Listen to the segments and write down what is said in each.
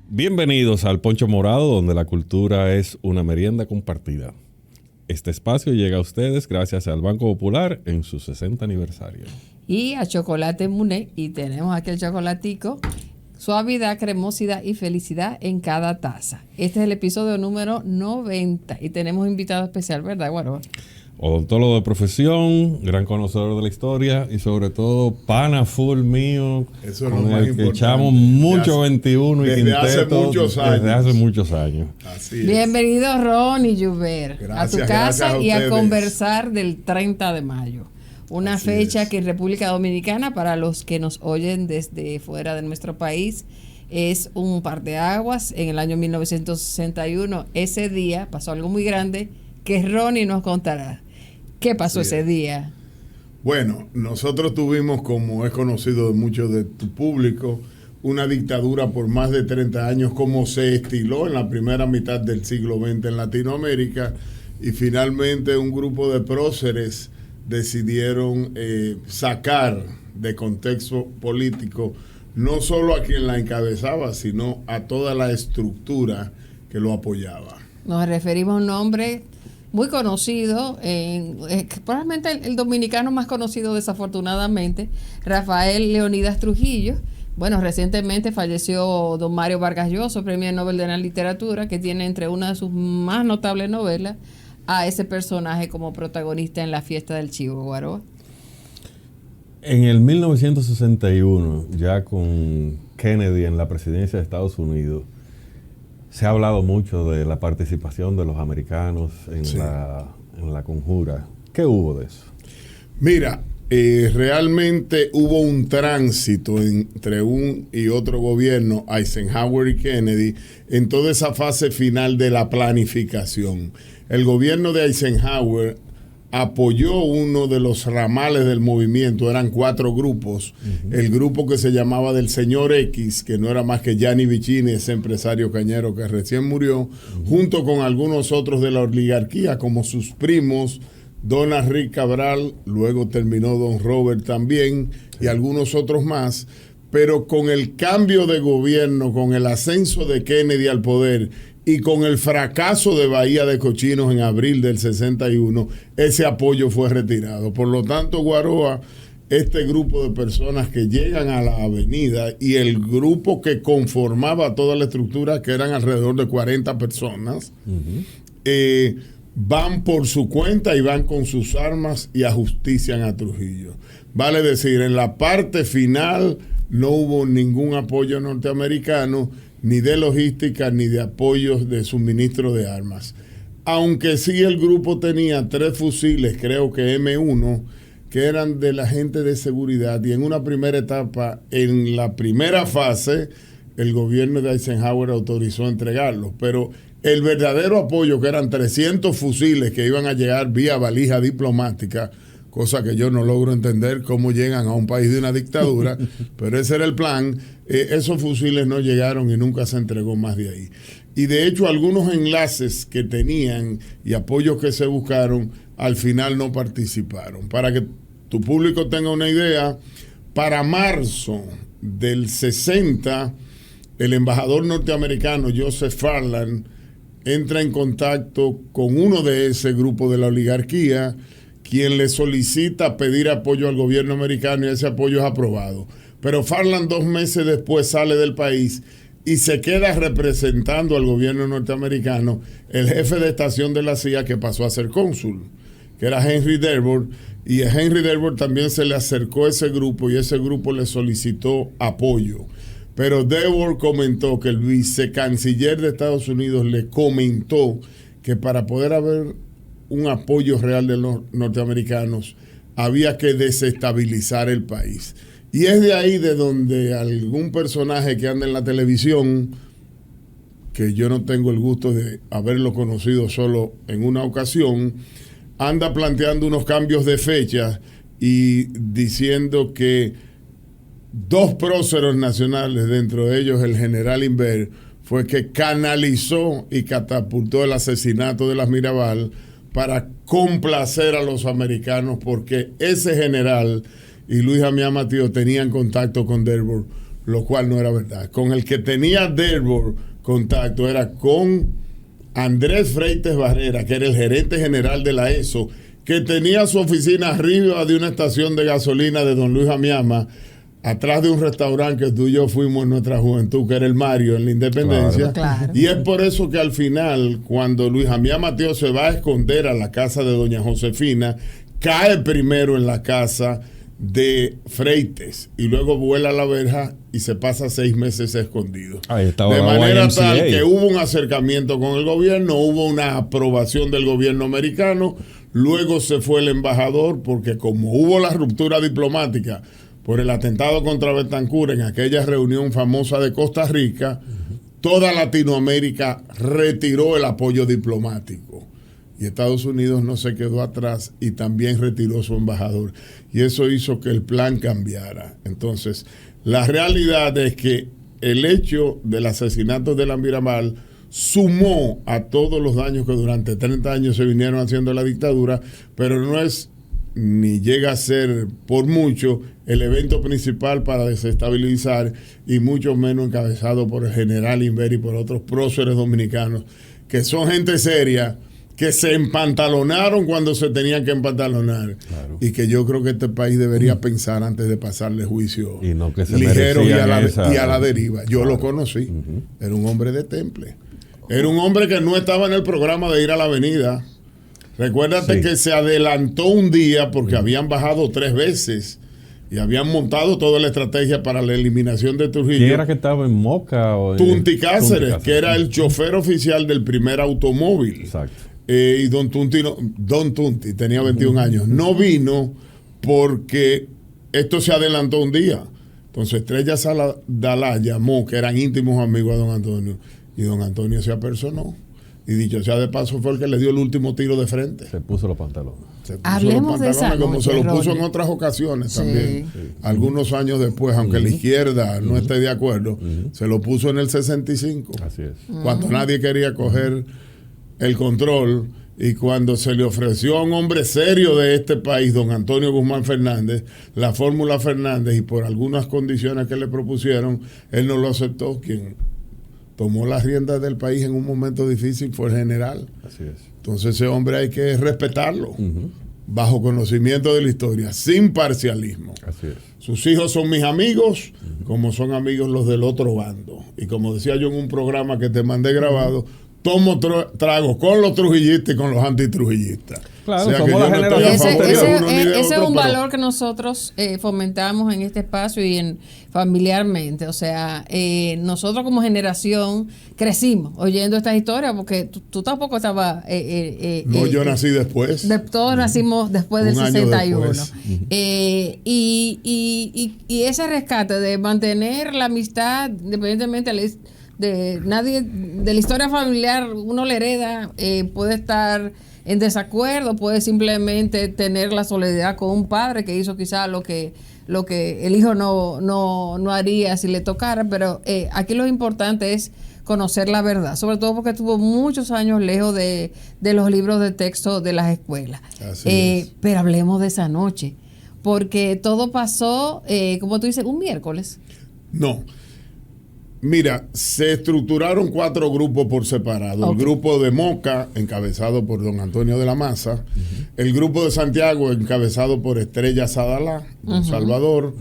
Bienvenidos al Poncho Morado, donde la cultura es una merienda compartida. Este espacio llega a ustedes gracias al Banco Popular en su 60 aniversario. Y a Chocolate Muné, y tenemos aquí el chocolatico, suavidad, cremosidad y felicidad en cada taza. Este es el episodio número 90 y tenemos invitado especial, ¿verdad, Guaro? Odontólogo de profesión, gran conocedor de la historia y sobre todo pana full mío. Eso es con lo más el que importante. echamos mucho 21 y desde quinteto hace muchos años. desde hace muchos años. Así es. Bienvenido Ron y Juber a tu casa y a ustedes. conversar del 30 de mayo. Una Así fecha es. que en República Dominicana, para los que nos oyen desde fuera de nuestro país, es un parteaguas. En el año 1961, ese día pasó algo muy grande que Ronnie nos contará. ¿Qué pasó ese día? Bueno, nosotros tuvimos, como es conocido de muchos de tu público, una dictadura por más de 30 años, como se estiló en la primera mitad del siglo XX en Latinoamérica, y finalmente un grupo de próceres decidieron sacar de contexto político no solo a quien la encabezaba, sino a toda la estructura que lo apoyaba. Nos referimos a un nombre muy conocido, probablemente el dominicano más conocido desafortunadamente, Rafael Leonidas Trujillo. Bueno, recientemente falleció don Mario Vargas Llosa, Premio Nobel de la Literatura, que tiene entre una de sus más notables novelas a ese personaje como protagonista en La Fiesta del Chivo, Guaroa. En el 1961, ya con Kennedy en la presidencia de Estados Unidos, se ha hablado mucho de la participación de los americanos en la conjura. ¿Qué hubo de eso? Mira, realmente hubo un tránsito entre un y otro gobierno, Eisenhower y Kennedy, en toda esa fase final de la planificación. El gobierno de Eisenhower apoyó uno de los ramales del movimiento, eran 4 grupos. El grupo que se llamaba del señor X, que no era más que Gianni Vicini, ese empresario cañero que recién murió, junto con algunos otros de la oligarquía, como sus primos, don Henry Cabral, luego terminó don Robert también, y algunos otros más. Pero con el cambio de gobierno, con el ascenso de Kennedy al poder y con el fracaso de Bahía de Cochinos en abril del 61, ese apoyo fue retirado. Por lo tanto, Guaroa, este grupo de personas que llegan a la avenida y el grupo que conformaba toda la estructura, que eran alrededor de 40 personas, van por su cuenta y van con sus armas y ajustician a Trujillo. Vale decir, en la parte final no hubo ningún apoyo norteamericano, ni de logística, ni de apoyos de suministro de armas. Aunque sí el grupo tenía 3 fusiles, creo que M1, que eran de la gente de seguridad, y en una primera etapa, en la primera fase, el gobierno de Eisenhower autorizó entregarlos, pero el verdadero apoyo, que eran 300 fusiles que iban a llegar vía valija diplomática, cosa que yo no logro entender cómo llegan a un país de una dictadura, pero ese era el plan. Esos fusiles no llegaron y nunca se entregó más de ahí. Y de hecho algunos enlaces que tenían y apoyos que se buscaron, al final no participaron. Para que tu público tenga una idea, para marzo del 60, el embajador norteamericano Joseph Farland entra en contacto con uno de ese grupo de la oligarquía, quien le solicita pedir apoyo al gobierno americano, y ese apoyo es aprobado. Pero Farland 2 meses después sale del país y se queda representando al gobierno norteamericano el jefe de estación de la CIA, que pasó a ser cónsul, que era Henry Dearborn, y a Henry Dearborn también se le acercó ese grupo y ese grupo le solicitó apoyo. Pero Dearborn comentó que el vicecanciller de Estados Unidos le comentó que para poder haber un apoyo real de los norteamericanos había que desestabilizar el país. Y es de ahí de donde algún personaje que anda en la televisión, que yo no tengo el gusto de haberlo conocido solo en una ocasión, anda planteando unos cambios de fecha y diciendo que dos próceros nacionales, dentro de ellos el general Inver, fue que canalizó y catapultó el asesinato de las Mirabal para complacer a los americanos, porque ese general y Luis Jamiá Matío tenían contacto con Dearborn, lo cual no era verdad. Con el que tenía Dearborn contacto era con Andrés Freites Barrera, que era el gerente general de la ESO, que tenía su oficina arriba de una estación de gasolina de don Luis Jamiama, atrás de un restaurante que tú y yo fuimos en nuestra juventud, que era el Mario, en la Independencia. Claro. Y es por eso que al final, cuando Luis Jamiá Mateo se va a esconder a la casa de doña Josefina, cae primero en la casa de Freites y luego vuela a la verja y se pasa 6 meses escondido. De manera tal que hubo un acercamiento con el gobierno, hubo una aprobación del gobierno americano, luego se fue el embajador, porque como hubo la ruptura diplomática por el atentado contra Betancur en aquella reunión famosa de Costa Rica, toda Latinoamérica retiró el apoyo diplomático. Y Estados Unidos no se quedó atrás y también retiró su embajador. Y eso hizo que el plan cambiara. Entonces, la realidad es que el hecho del asesinato de la Mirabal sumó a todos los daños que durante 30 años se vinieron haciendo la dictadura, pero no es ni llega a ser por mucho el evento principal para desestabilizar, y mucho menos encabezado por el general Inver y por otros próceres dominicanos, que son gente seria, que se empantalonaron cuando se tenían que empantalonar. Claro. Y que yo creo que este país debería pensar antes de pasarle juicio y no que se ligero y a la deriva. Yo lo conocí. Era un hombre de temple. Era un hombre que no estaba en el programa de ir a la avenida. Recuérdate que se adelantó un día porque habían bajado 3 veces y habían montado toda la estrategia para la eliminación de Trujillo. ¿Quién era que estaba en Moca? O Tunti Cáceres, que era el chofer oficial del primer automóvil. Exacto. Y Don Tunti tenía 21 años. No vino porque esto se adelantó un día. Entonces Estrella Saladalá llamó, que eran íntimos amigos a don Antonio, y don Antonio se apersonó. Y dicho sea de paso, fue el que le dio el último tiro de frente. Se puso los pantalones. Hablemos de esa como noche, se lo puso Ronnie. en otras ocasiones también. Algunos años después, aunque la izquierda no esté de acuerdo, se lo puso en el 65. Así es. Cuando nadie quería coger el control, y cuando se le ofreció a un hombre serio de este país, don Antonio Guzmán Fernández, la fórmula Fernández, y por algunas condiciones que le propusieron, él no lo aceptó. Quien tomó las riendas del país en un momento difícil fue el general. Así es. Entonces ese hombre hay que respetarlo, bajo conocimiento de la historia, sin parcialismo. Así es. Sus hijos son mis amigos, como son amigos los del otro bando. Y como decía yo en un programa que te mandé grabado, tomo trago con los trujillistas y con los antitrujillistas. Claro, o sea, somos la generación ese es un valor que nosotros fomentamos en este espacio y familiarmente. O sea, nosotros como generación crecimos oyendo estas historias, porque tú tampoco estabas... no, yo nací después. Todos nacimos después del 61. Después. Y ese rescate de mantener la amistad, independientemente de nadie, de la historia familiar, uno le hereda, puede estar en desacuerdo, puede simplemente tener la solidaridad con un padre que hizo quizás lo que el hijo no haría si le tocara, pero aquí lo importante es conocer la verdad, sobre todo porque estuvo muchos años lejos de los libros de texto de las escuelas. Pero hablemos de esa noche, porque todo pasó, como tú dices, un miércoles. No. Mira, se estructuraron 4 grupos por separado. Okay. El grupo de Moca, encabezado por don Antonio de la Maza. El grupo de Santiago, encabezado por Estrella Sadalá, don Salvador.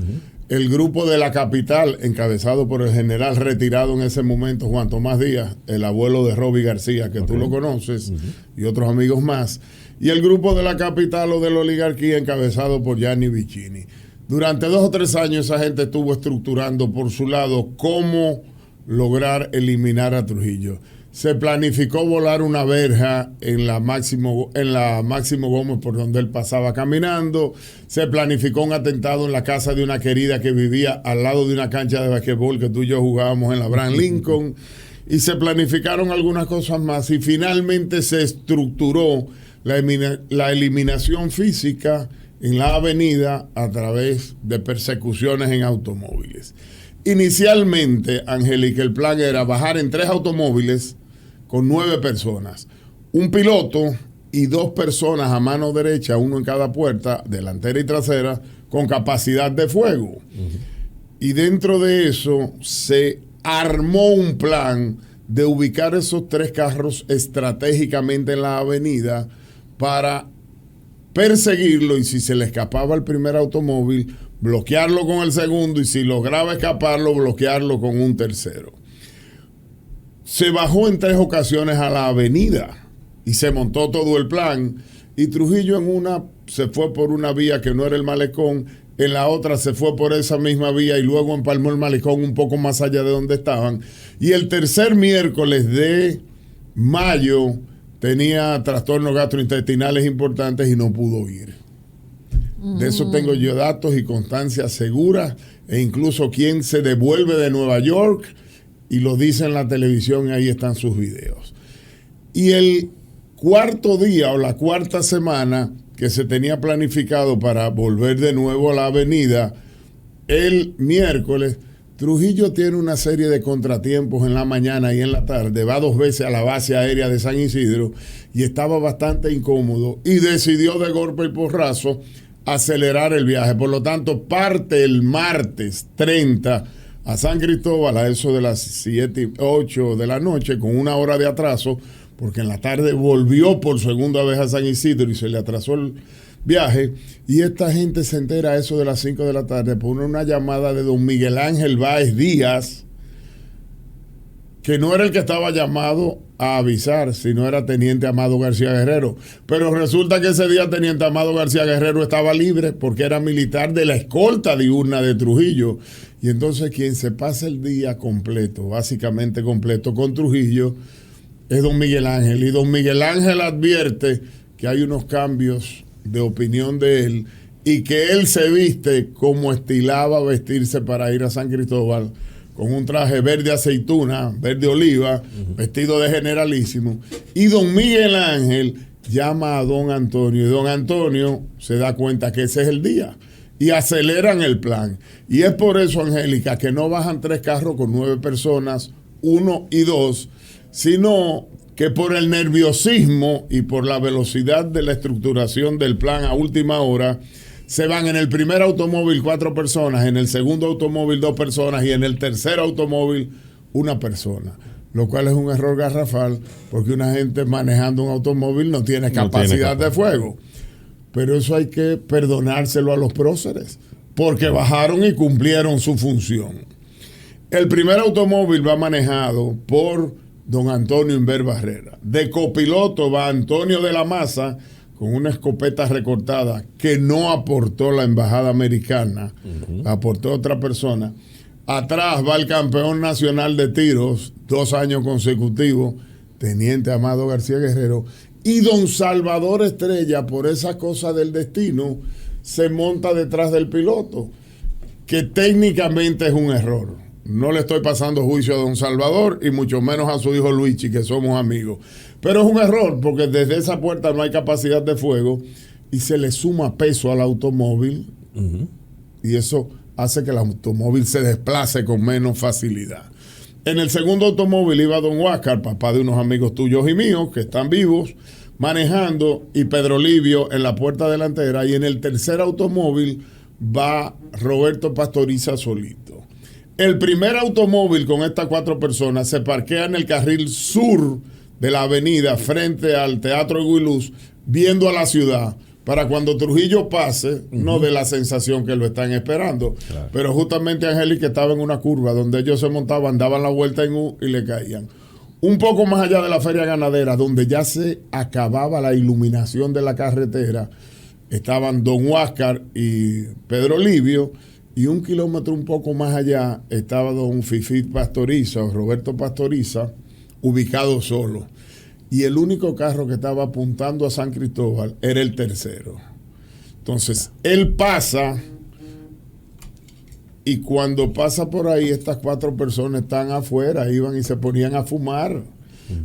El grupo de la capital, encabezado por el general retirado en ese momento, Juan Tomás Díaz, el abuelo de Roby García, que tú lo conoces, y otros amigos más. Y el grupo de la capital o de la oligarquía, encabezado por Gianni Vicini. Durante 2 o 3 años esa gente estuvo estructurando por su lado cómo lograr eliminar a Trujillo. Se planificó volar una verja en la Máximo Gómez, por donde él pasaba caminando. Se planificó un atentado en la casa de una querida que vivía al lado de una cancha de basquetbol que tú y yo jugábamos en la Abraham Lincoln. Y se planificaron algunas cosas más. Y finalmente se estructuró la eliminación física en la avenida a través de persecuciones en automóviles. Inicialmente, Angélica, el plan era bajar en 3 automóviles con 9 personas, un piloto y 2 personas a mano derecha, uno en cada puerta, delantera y trasera, con capacidad de fuego. Y dentro de eso se armó un plan de ubicar esos 3 carros estratégicamente en la avenida para perseguirlo, y si se le escapaba el primer automóvil, bloquearlo con el segundo, y si lograba escaparlo, bloquearlo con un tercero. Se bajó en 3 ocasiones a la avenida y se montó todo el plan, y Trujillo en una se fue por una vía que no era el malecón, en la otra se fue por esa misma vía y luego empalmó el malecón un poco más allá de donde estaban, y el tercer miércoles de mayo tenía trastornos gastrointestinales importantes y no pudo ir. De eso tengo yo datos y constancias seguras, e incluso quien se devuelve de Nueva York y lo dice en la televisión, y ahí están sus videos. Y el cuarto día o la cuarta semana que se tenía planificado para volver de nuevo a la avenida, el miércoles, Trujillo tiene una serie de contratiempos en la mañana y en la tarde, va 2 veces a la base aérea de San Isidro y estaba bastante incómodo y decidió de golpe y porrazo acelerar el viaje. Por lo tanto, parte el martes 30 a San Cristóbal a eso de las 7, 8 de la noche con 1 hora de atraso, porque en la tarde volvió por segunda vez a San Isidro y se le atrasó el viaje, y esta gente se entera a eso de las 5 de la tarde por una llamada de don Miguel Ángel Báez Díaz, que no era el que estaba llamado a avisar, sino era Teniente Amado García Guerrero. Pero resulta que ese día Teniente Amado García Guerrero estaba libre porque era militar de la escolta diurna de Trujillo. Y entonces quien se pasa el día completo, básicamente completo con Trujillo, es don Miguel Ángel. Y don Miguel Ángel advierte que hay unos cambios de opinión de él y que él se viste como estilaba vestirse para ir a San Cristóbal, con un traje verde aceituna, verde oliva, vestido de generalísimo. Y don Miguel Ángel llama a don Antonio, y don Antonio se da cuenta que ese es el día y aceleran el plan. Y es por eso, Angélica, que no bajan 3 carros con 9 personas, 1 y 2, sino que por el nerviosismo y por la velocidad de la estructuración del plan a última hora, se van en el primer automóvil 4 personas, en el segundo automóvil 2 personas y en el tercer automóvil 1 persona. Lo cual es un error garrafal, porque una gente manejando un automóvil no tiene capacidad de fuego. Pero eso hay que perdonárselo a los próceres, porque bajaron y cumplieron su función. El primer automóvil va manejado por don Antonio Inver Barrera. De copiloto va Antonio de la Maza, con una escopeta recortada que no aportó la embajada americana, la aportó otra persona. Atrás va el campeón nacional de tiros, 2 años consecutivos, Teniente Amado García Guerrero, y don Salvador Estrella, por esa cosa del destino, se monta detrás del piloto, que técnicamente es un error. No le estoy pasando juicio a don Salvador y mucho menos a su hijo Luigi, que somos amigos. Pero es un error porque desde esa puerta no hay capacidad de fuego y se le suma peso al automóvil y eso hace que el automóvil se desplace con menos facilidad. En el segundo automóvil iba don Huáscar, papá de unos amigos tuyos y míos que están vivos, manejando, y Pedro Livio en la puerta delantera, y en el tercer automóvil va Roberto Pastoriza solito. El primer automóvil con estas 4 personas se parquea en el carril sur de la avenida frente al Teatro Guiluz, viendo a la ciudad, para cuando Trujillo pase, no dé la sensación que lo están esperando. Claro. Pero justamente Angélica estaba en una curva donde ellos se montaban, daban la vuelta en U y le caían. Un poco más allá de la feria ganadera, donde ya se acababa la iluminación de la carretera, estaban don Huáscar y Pedro Livio, y 1 kilómetro un poco más allá estaba don Fifí Pastoriza o Roberto Pastoriza, ubicado solo. Y el único carro que estaba apuntando a San Cristóbal era el tercero. Entonces, él pasa, y cuando pasa por ahí, estas 4 personas están afuera, iban y se ponían a fumar.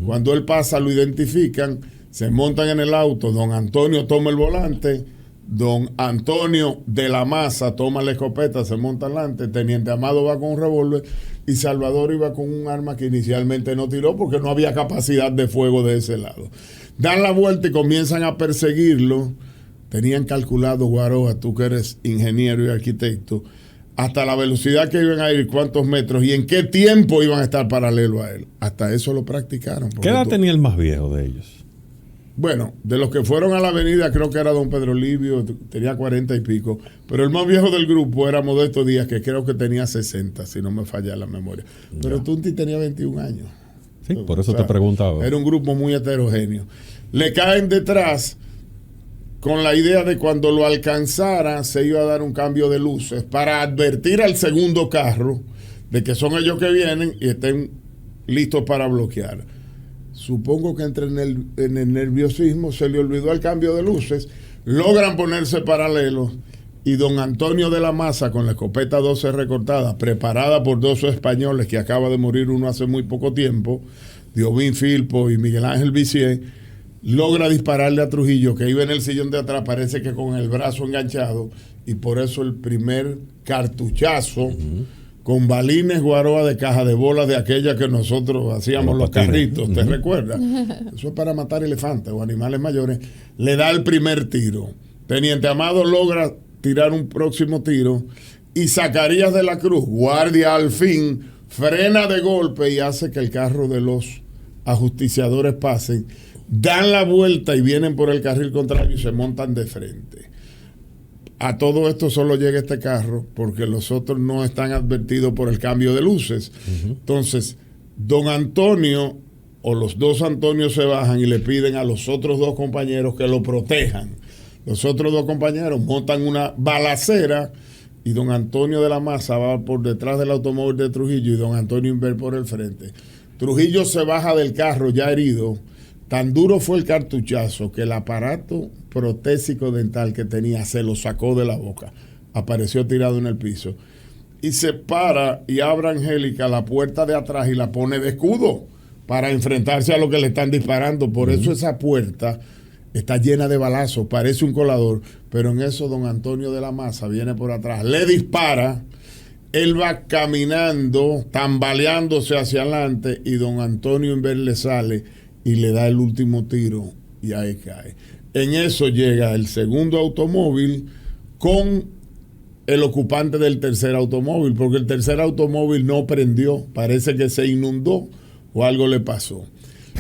Cuando él pasa, lo identifican, se montan en el auto, don Antonio toma el volante, Don Antonio de la Maza toma la escopeta, se monta adelante, Teniente Amado va con un revólver y Salvador iba con un arma que inicialmente no tiró porque no había capacidad de fuego de ese lado. Dan la vuelta y comienzan a perseguirlo. Tenían calculado, Guaroa, tú que eres ingeniero y arquitecto, hasta la velocidad que iban a ir, cuántos metros y en qué tiempo iban a estar paralelo a él. Hasta eso lo practicaron. ¿Qué edad tenía el más viejo de ellos? Bueno, de los que fueron a la avenida, creo que era don Pedro Livio, tenía 40 y pico, pero el más viejo del grupo era Modesto Díaz, que creo que tenía 60, si no me falla la memoria. Pero Tunti tenía 21 años. Sí, por eso te preguntaba. Era un grupo muy heterogéneo. Le caen detrás con la idea de cuando lo alcanzara se iba a dar un cambio de luces para advertir al segundo carro de que son ellos que vienen y estén listos para bloquear. Supongo que entre en el nerviosismo se le olvidó el cambio de luces, logran ponerse paralelos y don Antonio de la Maza con la escopeta 12 recortada, preparada por dos españoles que acaba de morir uno hace muy poco tiempo, Diobín Filpo y Miguel Ángel Vicié, logra dispararle a Trujillo, que iba en el sillón de atrás, parece que con el brazo enganchado, y por eso el primer cartuchazo con balines, Guaroa, de caja de bolas de aquella que nosotros hacíamos los carritos, ¿te recuerdas? Eso es para matar elefantes o animales mayores. Le da el primer tiro. Teniente Amado logra tirar un próximo tiro y Zacarías de la Cruz, guardia al fin, frena de golpe y hace que el carro de los ajusticiadores pasen, dan la vuelta y vienen por el carril contrario y se montan de frente. A todo esto solo llega este carro porque los otros no están advertidos por el cambio de luces. Entonces, don Antonio o los dos Antonios se bajan y le piden a los otros dos compañeros que lo protejan. Los otros dos compañeros montan una balacera y don Antonio de la Maza va por detrás del automóvil de Trujillo y don Antonio Inver por el frente. Trujillo se baja del carro ya herido. Tan duro fue el cartuchazo que el aparato protésico dental que tenía se lo sacó de la boca. Apareció tirado en el piso. Y se para y abre Angélica la puerta de atrás y la pone de escudo para enfrentarse a lo que le están disparando. Por eso esa puerta está llena de balazos, parece un colador. Pero en eso don Antonio de la Maza viene por atrás, le dispara. Él va caminando, tambaleándose hacia adelante y don Antonio en vez le sale y le da el último tiro y ahí cae. En eso llega el segundo automóvil con el ocupante del tercer automóvil, porque el tercer automóvil no prendió, parece que se inundó o algo le pasó.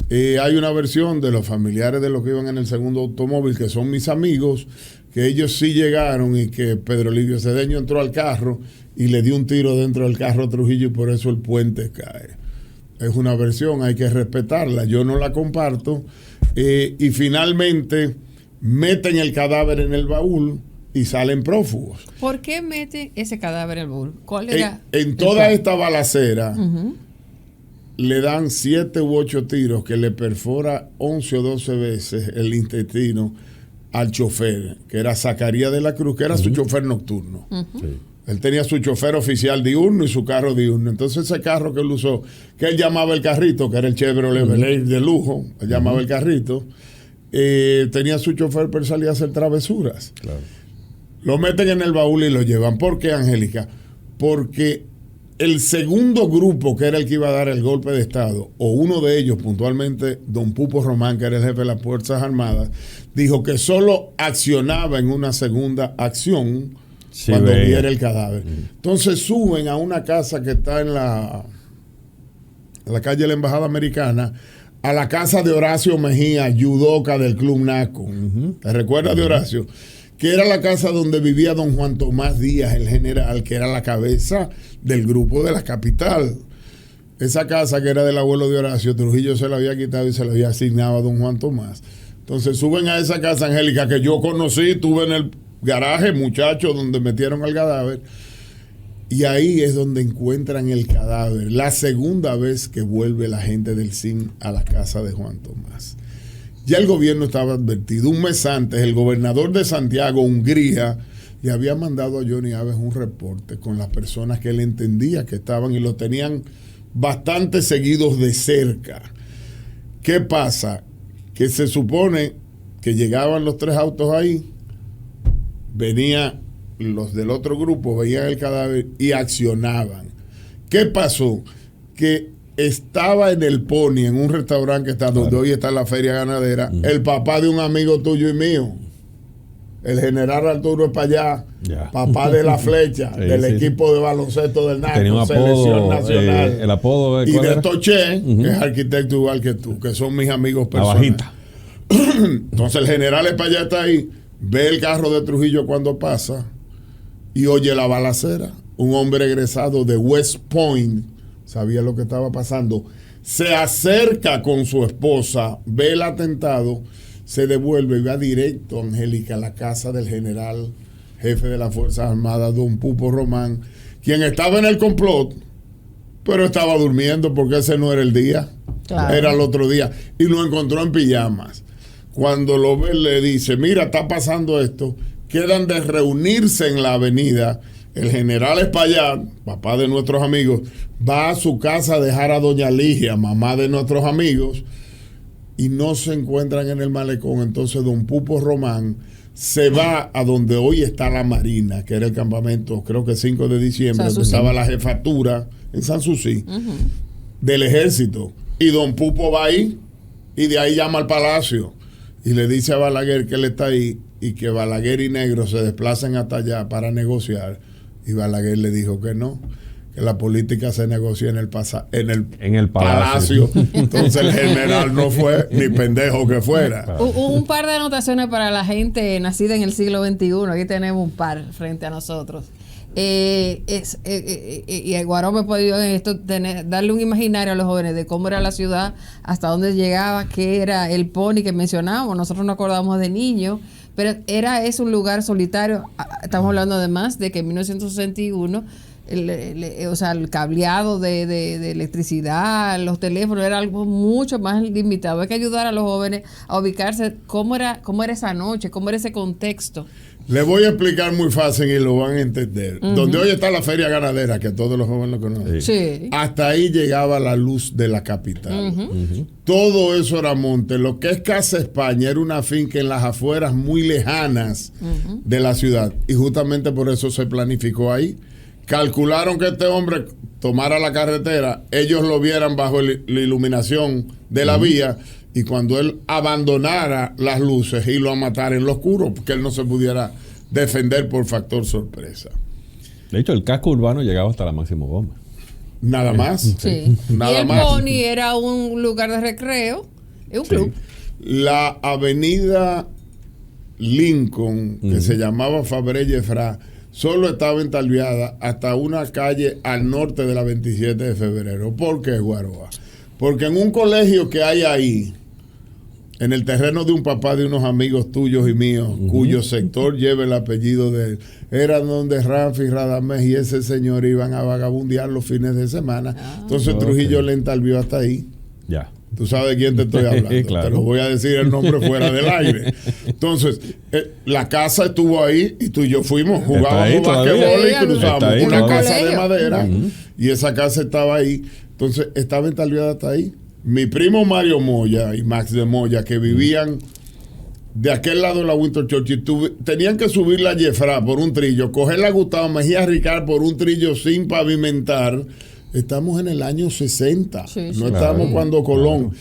Hay una versión de los familiares de los que iban en el segundo automóvil, que son mis amigos, que ellos sí llegaron y que Pedro Livio Cedeño entró al carro y le dio un tiro dentro del carro a Trujillo y por eso el puente cae. Es una versión, hay que respetarla, yo no la comparto. Y finalmente meten el cadáver en el baúl y salen prófugos. ¿Por qué mete ese cadáver en el baúl? ¿Cuál era? En toda esta balacera le dan 7 u 8 tiros que le perfora 11 o 12 veces el intestino al chofer, que era Zacarías de la Cruz, que era su chofer nocturno. Sí. Él tenía su chofer oficial diurno y su carro diurno. Entonces ese carro que él usó, que él llamaba el carrito, que era el Chevrolet Bel de lujo, él llamaba el carrito, tenía su chofer para salir a hacer travesuras. Claro. Lo meten en el baúl y lo llevan. ¿Por qué, Angélica? Porque el segundo grupo, que era el que iba a dar el golpe de Estado, o uno de ellos, puntualmente, don Pupo Román, que era el jefe de las Fuerzas Armadas, dijo que solo accionaba en una segunda acción cuando viera el cadáver. Entonces suben a una casa que está en la calle de la Embajada Americana, a la casa de Horacio Mejía, judoka del Club Naco. ¿Te recuerdas de Horacio? Que era la casa donde vivía don Juan Tomás Díaz, el general, que era la cabeza del grupo de la capital. Esa casa que era del abuelo de Horacio, Trujillo se la había quitado y se la había asignado a don Juan Tomás. Entonces suben a esa casa, Angélica, que yo conocí, estuve en el garaje, muchachos, donde metieron el cadáver. Y ahí es donde encuentran el cadáver. La segunda vez que vuelve la gente del CIN a la casa de Juan Tomás. Ya el gobierno estaba advertido. Un mes antes, el gobernador de Santiago, Hungría, le había mandado a Johnny Aves un reporte con las personas que él entendía que estaban y lo tenían bastante seguidos de cerca. ¿Qué pasa? Que se supone que llegaban los 3 autos ahí, venían los del otro grupo, veían el cadáver y accionaban. ¿Qué pasó? Que estaba en el Pony, en un restaurante que está donde hoy está la feria ganadera, el papá de un amigo tuyo y mío, el general Arturo Espallá, papá de la flecha, del equipo de baloncesto del NACO, selección nacional. El apodo y de Toché, que es arquitecto igual que tú, que son mis amigos personales. La bajita. Entonces el general Espallá está ahí, ve el carro de Trujillo cuando pasa y oye la balacera. Un hombre egresado de West Point sabía lo que estaba pasando, se acerca con su esposa, ve el atentado, se devuelve y va directo, Angélica, a la casa del general jefe de las Fuerzas Armadas, don Pupo Román, quien estaba en el complot, pero estaba durmiendo porque ese no era el día, era el otro día, y lo encontró en pijamas. Cuando lo ve, le dice, mira, está pasando esto, quedan de reunirse en la avenida. El general Espaillat, papá de nuestros amigos, va a su casa a dejar a doña Ligia, mamá de nuestros amigos, y no se encuentran en el malecón. Entonces don Pupo Román se va a donde hoy está la Marina, que era el campamento, creo que 5 de diciembre, donde estaba la jefatura en Sanssouci, del ejército. Y don Pupo va ahí, y de ahí llama al palacio, y le dice a Balaguer que él está ahí, y que Balaguer y Negro se desplacen hasta allá para negociar. Y Balaguer le dijo que no, que la política se negocia en el palacio. Entonces el general no fue ni pendejo que fuera. Un par de anotaciones para la gente nacida en el siglo XXI. Aquí tenemos un par frente a nosotros. Y el Guaró me podido esto darle un imaginario a los jóvenes de cómo era la ciudad, hasta dónde llegaba, qué era el Pony que mencionábamos. Nosotros nos acordamos de niños, pero es un lugar solitario. Estamos hablando además de que en 1961 el cableado de electricidad, los teléfonos, era algo mucho más limitado. Hay que ayudar a los jóvenes a ubicarse cómo era esa noche, cómo era ese contexto. Le voy a explicar muy fácil y lo van a entender. Donde hoy está la feria ganadera, que todos los jóvenes lo conocen. Sí. Hasta ahí llegaba la luz de la capital. Todo eso era monte. Lo que es Casa España era una finca en las afueras muy lejanas de la ciudad. Y justamente por eso se planificó ahí. Calcularon que este hombre tomara la carretera, ellos lo vieran bajo la iluminación de la vía, y cuando él abandonara las luces y lo a matar en lo oscuro, porque él no se pudiera defender por factor sorpresa. De hecho, el casco urbano llegaba hasta la Máximo Gómez. Nada más. Sí. Nada y el más. Pony era un lugar de recreo, es un club. La avenida Lincoln, que se llamaba Fabre Yefra, solo estaba entalviada hasta una calle al norte de la 27 de febrero. ¿Por qué, Guaroa? Porque en un colegio que hay ahí, en el terreno de un papá de unos amigos tuyos y míos, cuyo sector lleva el apellido de él, era donde Ramfi, Radamés y ese señor iban a vagabundear los fines de semana. Entonces Trujillo le entalvió hasta ahí. Ya. Tú sabes de quién te estoy hablando. Claro. Te lo voy a decir el nombre fuera del aire. Entonces, la casa estuvo ahí y tú y yo fuimos, jugábamos basquetbol y cruzábamos una casa de madera y esa casa estaba ahí. Entonces, estaba entalviada hasta ahí. Mi primo Mario Moya y Max de Moya, que vivían de aquel lado de la Winter Churchill, tenían que subir la Yefra por un trillo, coger la Gustavo Mejía Ricard por un trillo sin pavimentar. Estamos en el año 60, no estamos cuando Colón.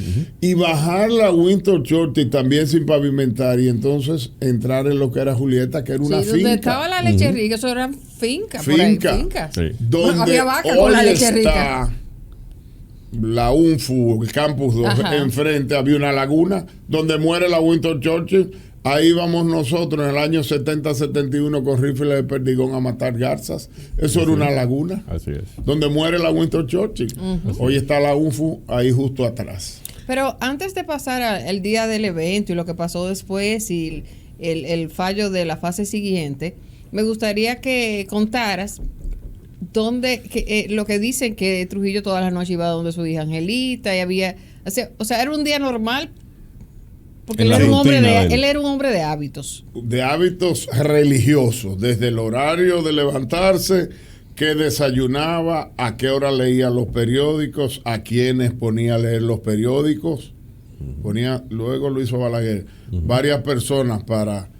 Y bajar la Winter Churchill también sin pavimentar, y entonces entrar en lo que era Julieta, que era una finca. Donde estaba la leche rica, eso eran fincas. Fincas. Sí. Donde había vaca con la leche rica. La UNFU, el Campus 2, enfrente había una laguna donde muere la Winter Churchill. Ahí vamos nosotros en el año 70-71 con rifles de perdigón a matar garzas. Eso era una laguna. Así es. Donde muere la Winter Churchill. Hoy está la UNFU ahí justo atrás. Pero antes de pasar al día del evento y lo que pasó después y el fallo de la fase siguiente, me gustaría que contaras lo que dicen que Trujillo todas las noches iba donde su hija Angelita y había... O sea, era un día normal. Porque él era un hombre de hábitos. De hábitos religiosos, desde el horario de levantarse, que desayunaba, a qué hora leía los periódicos, a quienes ponía a leer los periódicos. Luego lo hizo Balaguer, varias personas para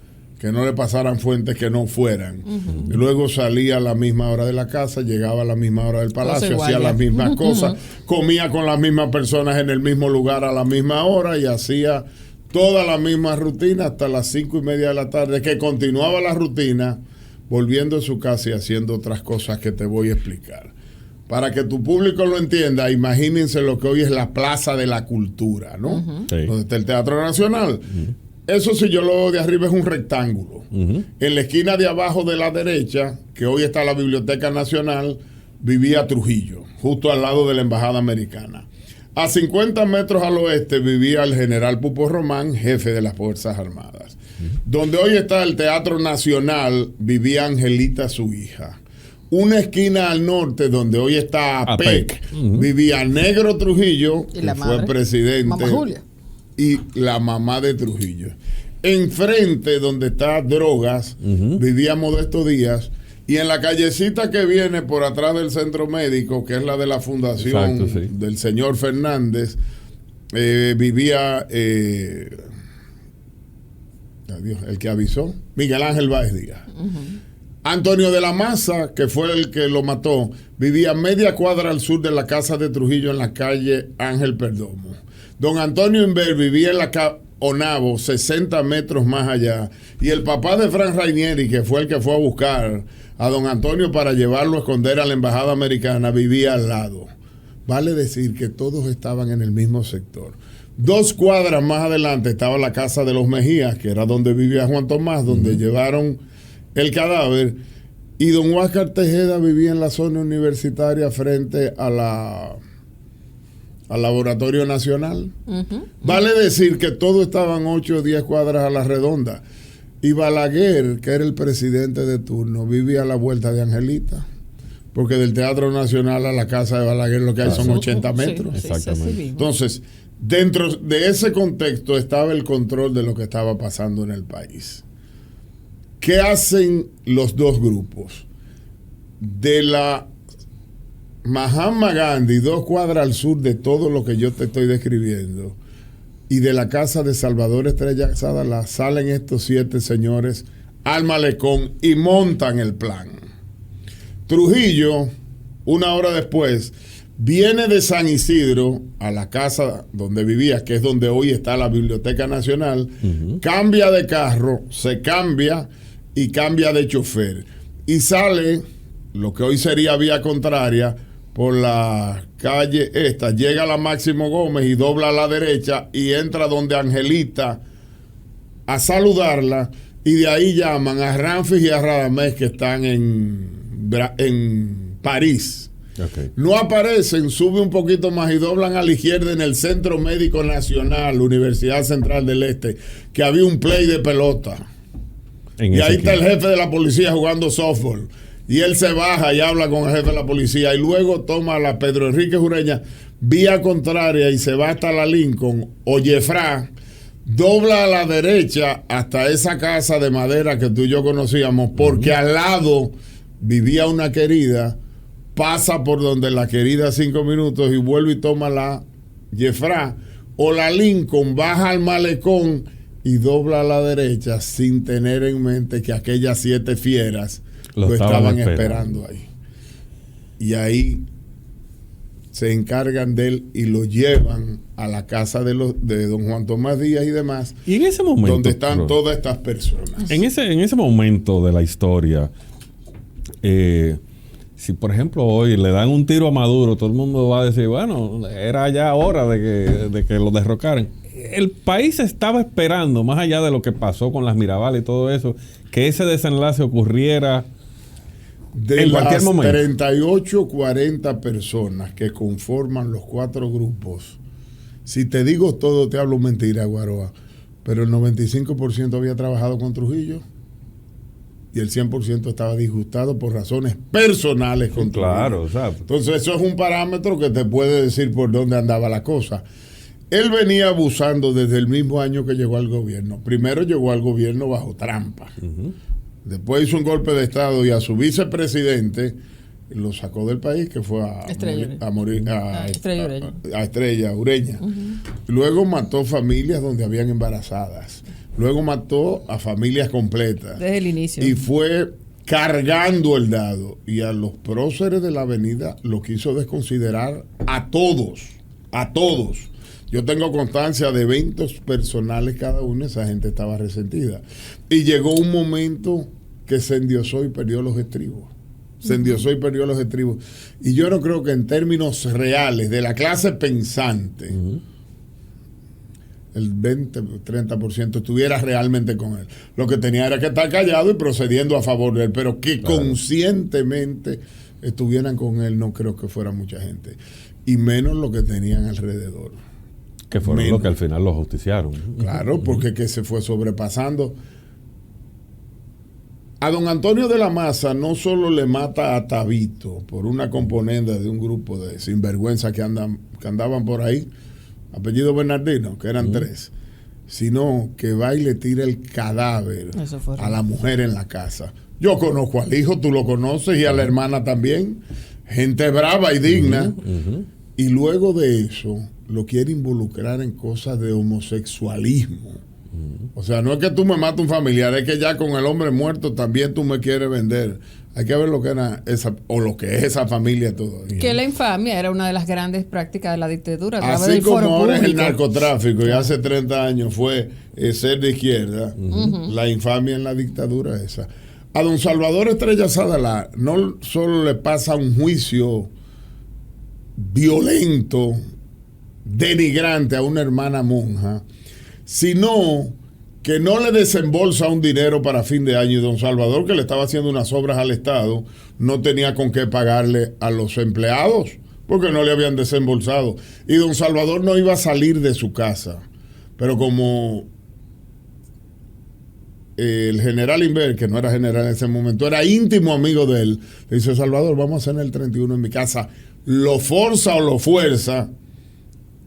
que no le pasaran fuentes que no fueran. Y luego salía a la misma hora de la casa, llegaba a la misma hora del palacio, hacía las mismas cosas, comía con las mismas personas en el mismo lugar a la misma hora y hacía toda la misma rutina hasta las 5:30 de la tarde, que continuaba la rutina volviendo a su casa y haciendo otras cosas que te voy a explicar. Para que tu público lo entienda, imagínense lo que hoy es la Plaza de la Cultura, ¿no? Sí. Donde está el Teatro Nacional. Eso, si yo lo veo de arriba, es un rectángulo. En la esquina de abajo de la derecha, que hoy está la Biblioteca Nacional, vivía Trujillo, justo al lado de la Embajada Americana. A 50 metros al oeste vivía el general Pupo Román, jefe de las Fuerzas Armadas. Donde hoy está el Teatro Nacional, vivía Angelita, su hija. Una esquina al norte, donde hoy está APEC, vivía Negro Trujillo, ¿Y que la fue madre? presidente. Mamá Julia. Y la mamá de Trujillo. Enfrente, donde está Drogas, vivía Modesto Díaz. Y en la callecita que viene por atrás del centro médico, que es la de la fundación del señor Fernández, vivía el que avisó, Miguel Ángel Báez Díaz. Antonio de la Maza, que fue el que lo mató, vivía media cuadra al sur de la casa de Trujillo en la calle Ángel Perdomo. Don Antonio Inver vivía en la Onavo, 60 metros más allá. Y el papá de Frank Rainieri, que fue el que fue a buscar a don Antonio para llevarlo a esconder a la Embajada Americana, vivía al lado. Vale decir que todos estaban en el mismo sector. 2 cuadras más adelante estaba la casa de los Mejías, que era donde vivía Juan Tomás, donde llevaron el cadáver. Y don Huáscar Tejeda vivía en la zona universitaria frente a al Laboratorio Nacional. Vale decir que todos estaban 8 o 10 cuadras a la redonda. Y Balaguer, que era el presidente de turno, vivía a la vuelta de Angelita. Porque del Teatro Nacional a la casa de Balaguer lo que hay son 80 metros. Sí, Exactamente. Entonces, dentro de ese contexto estaba el control de lo que estaba pasando en el país. ¿Qué hacen los dos grupos? De la Mahatma Gandhi, 2 cuadras al sur de todo lo que yo te estoy describiendo, y de la casa de Salvador Estrella Sadalá, salen estos 7 señores al malecón y montan el plan. Trujillo, 1 hora después, viene de San Isidro a la casa donde vivía, que es donde hoy está la Biblioteca Nacional, cambia de carro, se cambia y cambia de chofer. Y sale, lo que hoy sería vía contraria, por la calle esta, llega a la Máximo Gómez y dobla a la derecha y entra donde Angelita a saludarla, y de ahí llaman a Ramfis y a Radamés, que están en París. No aparecen, sube un poquito más y doblan a la izquierda en el Centro Médico Nacional, Universidad Central del Este, que había un play de pelota. Y ahí está el jefe de la policía jugando softball. Y él se baja y habla con el jefe de la policía. Y luego toma la Pedro Enrique Ureña, vía contraria, y se va hasta la Lincoln o Jeffrá, dobla a la derecha hasta esa casa de madera que tú y yo conocíamos, porque al lado vivía una querida, pasa por donde la querida 5 minutos y vuelve y toma la Jeffrá o la Lincoln, baja al malecón y dobla a la derecha sin tener en mente que aquellas 7 fieras lo estaban esperando ahí. Y ahí se encargan de él y lo llevan a la casa de don Juan Tomás Díaz y demás. Y en ese momento, donde están todas estas personas. En ese momento de la historia, si por ejemplo hoy le dan un tiro a Maduro, todo el mundo va a decir, bueno, era ya hora de que lo derrocaran. El país estaba esperando, más allá de lo que pasó con las Mirabal y todo eso, que ese desenlace ocurriera en cualquier momento. De las 38, 40 personas que conforman los 4 grupos, si te digo todo, te hablo mentira, Guaroa, pero el 95% había trabajado con Trujillo y el 100% estaba disgustado por razones personales con Trujillo. Claro, exacto. Entonces eso es un parámetro que te puede decir por dónde andaba la cosa. Él venía abusando desde el mismo año que llegó al gobierno. Primero llegó al gobierno bajo trampa. Después hizo un golpe de Estado y a su vicepresidente lo sacó del país, que fue a Estrella Ureña. Luego mató familias donde habían embarazadas. luego mató a familias completas. Desde el inicio. Y fue cargando el dado. Y a los próceres de la avenida lo quiso desconsiderar a todos. A todos. Yo tengo constancia de eventos personales cada uno, esa gente estaba resentida. Y llegó un momento que se endiosó y perdió los estribos. Se endiosó y perdió los estribos. Y yo no creo que en términos reales de la clase pensante, el 20-30% estuviera realmente con él. Lo que tenía era que estar callado y procediendo a favor de él, pero que conscientemente estuvieran con él, no creo que fuera mucha gente. Y menos lo que tenían alrededor. Que fueron los que al final lo justiciaron. Claro, porque que se fue sobrepasando. A don Antonio de la Maza no solo le mata a Tabito por una componenda de un grupo de sinvergüenza que andaban por ahí, apellido Bernardino, que eran 3, sino que va y le tira el cadáver a la mujer en la casa. Yo conozco al hijo, tú lo conoces, y a la hermana también. Gente brava y digna. Y luego de eso lo quiere involucrar en cosas de homosexualismo. O sea, no es que tú me mates un familiar, es que ya con el hombre muerto también tú me quieres vender. Hay que ver lo que era esa, o lo que es esa familia todavía. Que la infamia era una de las grandes prácticas de la dictadura. Así como ahora es el narcotráfico, y hace 30 años fue ser de izquierda, la infamia en la dictadura esa. A don Salvador Estrella Sadalá no solo le pasa un juicio violento, denigrante a una hermana monja, sino que no le desembolsa un dinero para fin de año, y don Salvador, que le estaba haciendo unas obras al Estado, no tenía con qué pagarle a los empleados porque no le habían desembolsado, y don Salvador no iba a salir de su casa, pero como el general Inver, que no era general en ese momento, era íntimo amigo de él, le dice: Salvador, vamos a hacer el 31 en mi casa. Lo forza o lo fuerza,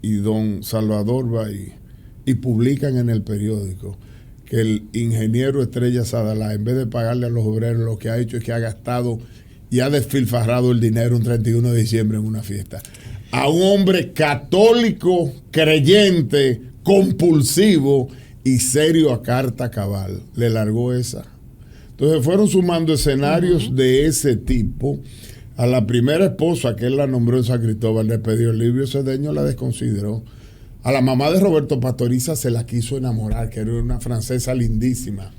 y don Salvador va y publican en el periódico que el ingeniero Estrella Sadalá, en vez de pagarle a los obreros, lo que ha hecho es que ha gastado y ha despilfarrado el dinero un 31 de diciembre en una fiesta. A un hombre católico, creyente, compulsivo y serio a carta cabal, le largó esa. Entonces fueron sumando escenarios de ese tipo. A la primera esposa, que él la nombró en San Cristóbal, le pidió Livio Cedeño, la desconsideró. A la mamá de Roberto Pastoriza se la quiso enamorar, que era una francesa lindísima.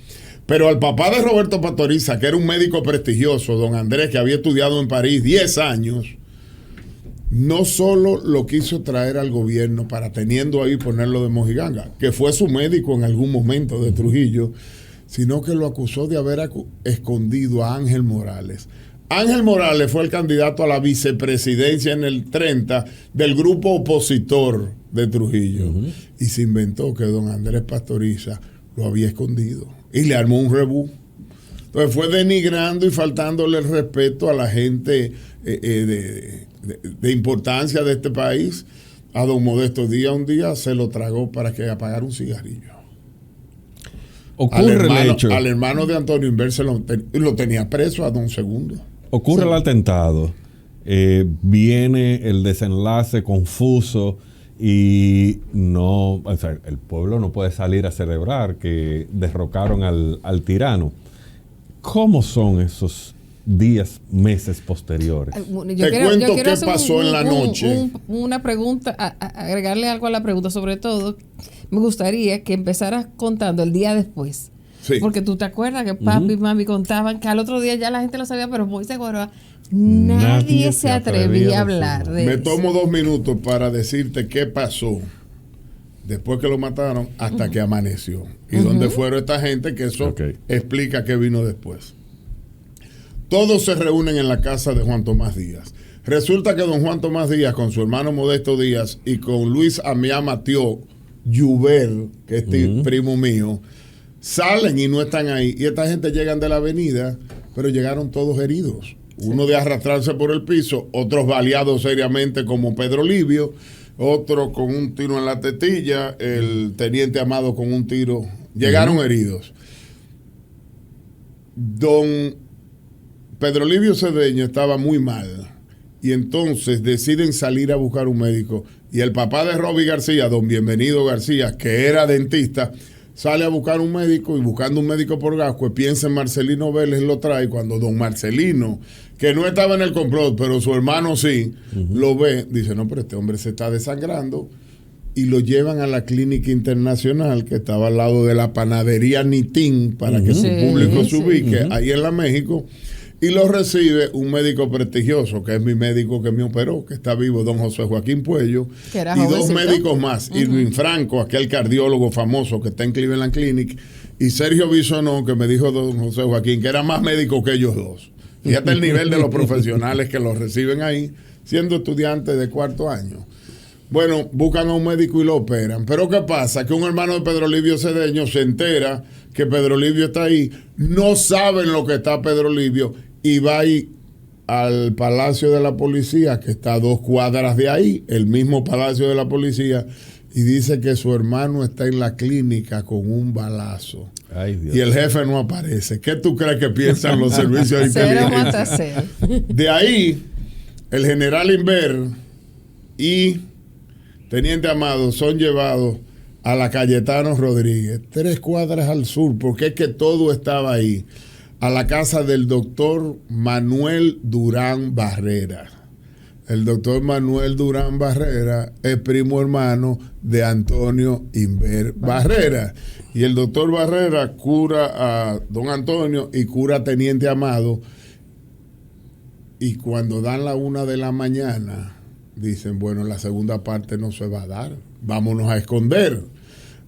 Pero al papá de Roberto Pastoriza, que era un médico prestigioso, don Andrés, que había estudiado en París 10 años, no solo lo quiso traer al gobierno para, teniendo ahí, ponerlo de mojiganga, que fue su médico en algún momento de Trujillo, sino que lo acusó de haber escondido a Ángel Morales. Ángel Morales fue el candidato a la vicepresidencia en el 30 del grupo opositor de Trujillo. Y se inventó que don Andrés Pastoriza lo había escondido y le armó un rebú. Entonces fue denigrando y faltándole el respeto a la gente de importancia de este país. A don Modesto Díaz un día se lo tragó para que apagara un cigarrillo. Al hermano de Antonio Inver lo tenía preso, a don Segundo. Ocurre el atentado, viene el desenlace confuso y no, o sea, el pueblo no puede salir a celebrar que derrocaron al tirano. ¿Cómo son esos días, meses posteriores? Te cuento qué pasó en la noche. Una pregunta, agregarle algo a la pregunta. Sobre todo, me gustaría que empezaras contando el día después. Sí. Porque tú te acuerdas que papi y mami contaban que al otro día ya la gente lo sabía, pero muy seguro nadie se atrevía a hablar de eso. Me tomo 2 minutos para decirte qué pasó después que lo mataron hasta que amaneció. Y dónde fueron esta gente, que eso explica qué vino después. Todos se reúnen en la casa de Juan Tomás Díaz. Resulta que don Juan Tomás Díaz, con su hermano Modesto Díaz y con Luis Amiá Matió Lluver, que es primo mío, salen y no están ahí. Y esta gente llegan de la avenida, pero llegaron todos heridos. Uno de arrastrarse por el piso, otros baleados seriamente como Pedro Livio, otro con un tiro en la tetilla, el teniente Amado con un tiro. Llegaron heridos. Don Pedro Livio Cedeño estaba muy mal y entonces deciden salir a buscar un médico, y el papá de Roby García, don Bienvenido García, que era dentista, sale a buscar un médico y buscando un médico por Gascue, piensa en Marcelino Vélez, lo trae. Cuando don Marcelino, que no estaba en el complot, pero su hermano sí, lo ve, dice, no, pero este hombre se está desangrando. Y lo llevan a la clínica internacional que estaba al lado de la panadería Nitín, para que su público se ubique, ahí en la México. Y lo recibe un médico prestigioso, que es mi médico que me operó, que está vivo, don José Joaquín Puello, y dos médicos más, Irving Franco, aquel cardiólogo famoso que está en Cleveland Clinic, y Sergio Bisonó, que me dijo don José Joaquín, que era más médico que ellos dos. Fíjate el nivel de los profesionales que los reciben ahí, siendo estudiantes de 4º año. Bueno, buscan a un médico y lo operan. Pero ¿qué pasa? Que un hermano de Pedro Livio Cedeño se entera que Pedro Livio está ahí, no saben lo que está Pedro Livio, y va ahí al Palacio de la Policía, que está a 2 cuadras de ahí, el mismo Palacio de la Policía, y dice que su hermano está en la clínica con un balazo. Ay, Dios. Y el jefe no aparece. ¿Qué tú crees que piensan los servicios de inteligencia? De ahí, el general Inver y Teniente Amado son llevados a la Cayetano Rodríguez, 3 cuadras al sur, porque es que todo estaba ahí, a la casa del doctor Manuel Durán Barrera. El doctor Manuel Durán Barrera es primo hermano de Antonio Inver Barrera. Y el doctor Barrera cura a don Antonio y cura a Teniente Amado. Y cuando dan la 1 de la mañana, dicen, bueno, la segunda parte no se va a dar, vámonos a esconder.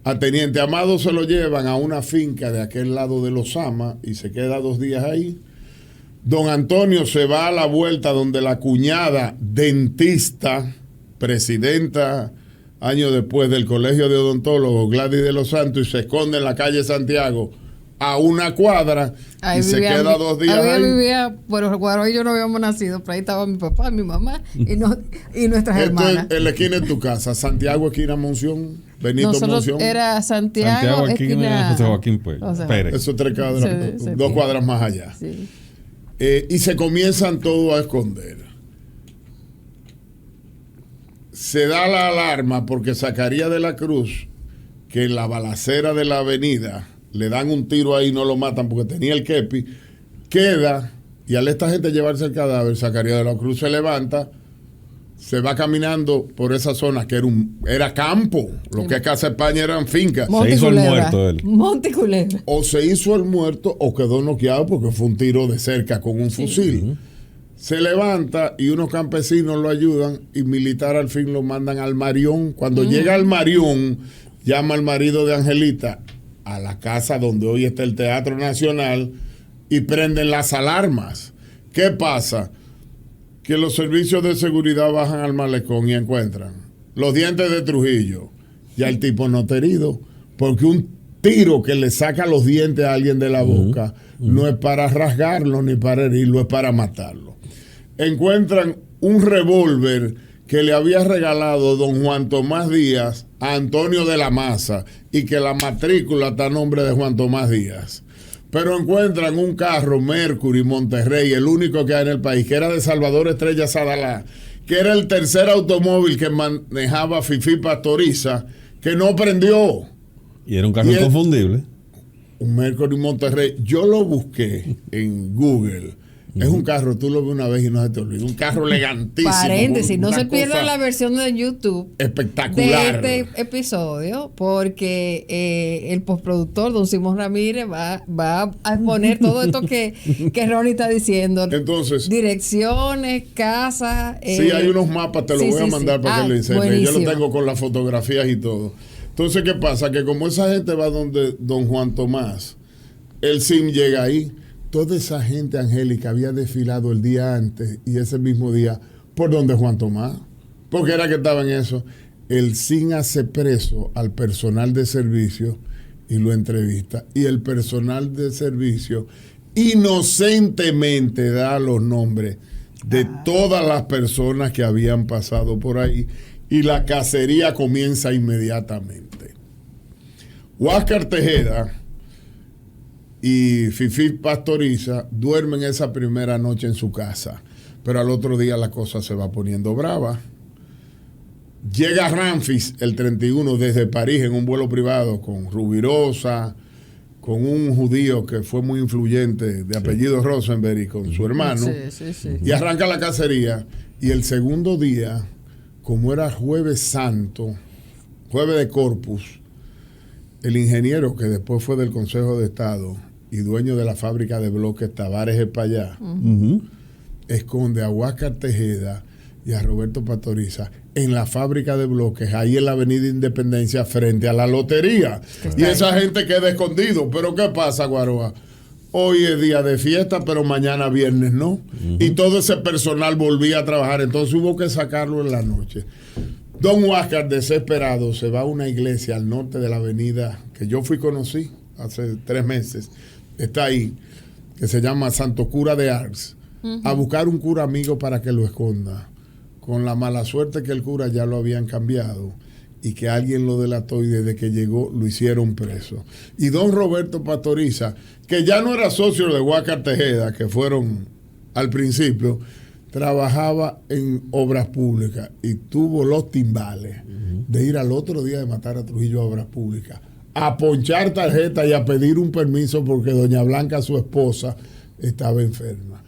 A Teniente Amado se lo llevan a una finca de aquel lado de Los Ama y se queda 2 días ahí. Don Antonio se va a la vuelta donde la cuñada dentista, presidenta años después del Colegio de Odontólogos, Gladys de los Santos, y se esconde en la calle Santiago a 1 cuadra ahí y se queda 2 días ahí. Vivía, bueno, ahí yo no habíamos nacido, pero ahí estaba mi papá, mi mamá y nuestras hermanas. En la esquina de tu casa, Santiago, esquina Monción, Benito Nosotros Monción. Era Santiago esquina José Joaquín Pérez. Eso 3 cuadras, 2 cuadras más allá. Sí. Y se comienzan todos a esconder. Se da la alarma porque Zacarías de la Cruz, que en la balacera de la avenida le dan un tiro ahí y no lo matan porque tenía el kepi, queda, y al esta gente llevarse el cadáver, Zacarías de la Cruz se levanta, se va caminando por esa zona que era campo, lo que es Casa España eran fincas. Se hizo el muerto él. Monte Culebra. O se hizo el muerto o quedó noqueado porque fue un tiro de cerca con un fusil. Se levanta y unos campesinos lo ayudan y militar al fin lo mandan al Marión. Cuando llega al Marión, llama al marido de Angelita a la casa donde hoy está el Teatro Nacional y prenden las alarmas. ¿Qué pasa? Que los servicios de seguridad bajan al malecón y encuentran los dientes de Trujillo. Ya el tipo no está herido, porque un tiro que le saca los dientes a alguien de la boca no es para rasgarlo ni para herirlo, es para matarlo. Encuentran un revólver que le había regalado don Juan Tomás Díaz a Antonio de la Maza y que la matrícula está a nombre de Juan Tomás Díaz. Pero encuentran un carro Mercury Monterrey, el único que hay en el país, que era de Salvador Estrella Sadalá, que era el tercer automóvil que manejaba Fifi Pastoriza, que no prendió. Y era un carro inconfundible. Un Mercury Monterrey. Yo lo busqué en Google. Es un carro, tú lo ves una vez y no se te olvida. Un carro elegantísimo. Paréntesis, no se pierda la versión de YouTube espectacular de este episodio, porque el postproductor, don Simón Ramírez, va a exponer todo esto que Ronnie está diciendo. Entonces, direcciones, casas. Sí, hay unos mapas, te los voy a mandar para que lo enseñes. Yo lo tengo con las fotografías y todo. Entonces, ¿qué pasa? Que como esa gente va donde don Juan Tomás, el SIM llega ahí. Toda esa gente, Angélica, había desfilado el día antes y ese mismo día por donde Juan Tomás. Porque era que estaba en eso. El SIN hace preso al personal de servicio y lo entrevista. Y el personal de servicio inocentemente da los nombres de todas las personas que habían pasado por ahí. Y la cacería comienza inmediatamente. Huáscar Tejeda y Fifi Pastoriza duermen esa primera noche en su casa, pero al otro día la cosa se va poniendo brava. Llega Ramfis el 31 desde París en un vuelo privado con Rubirosa, con un judío que fue muy influyente de apellido Rosenberg y con su hermano. Y arranca la cacería. Y el segundo día, como era Jueves Santo, Jueves de Corpus, el ingeniero que después fue del Consejo de Estado y dueño de la fábrica de bloques Tavares Espallá, esconde a Huáscar Tejeda y a Roberto Pastoriza en la fábrica de bloques, ahí en la Avenida Independencia, frente a la lotería. Y esa gente queda escondido. Pero ¿qué pasa, Guaroa? Hoy es día de fiesta, pero mañana viernes no. Y todo ese personal volvía a trabajar. Entonces hubo que sacarlo en la noche. Don Huáscar, desesperado, se va a una iglesia al norte de la avenida, que yo conocí hace 3 meses. Está ahí, que se llama Santo Cura de Ars, a buscar un cura amigo para que lo esconda. Con la mala suerte que el cura ya lo habían cambiado y que alguien lo delató y desde que llegó lo hicieron preso. Y don Roberto Pastoriza, que ya no era socio de Huáscar Tejeda, que fueron al principio, trabajaba en obras públicas y tuvo los timbales de ir al otro día de matar a Trujillo a obras públicas, a ponchar tarjeta y a pedir un permiso porque doña Blanca, su esposa, estaba enferma.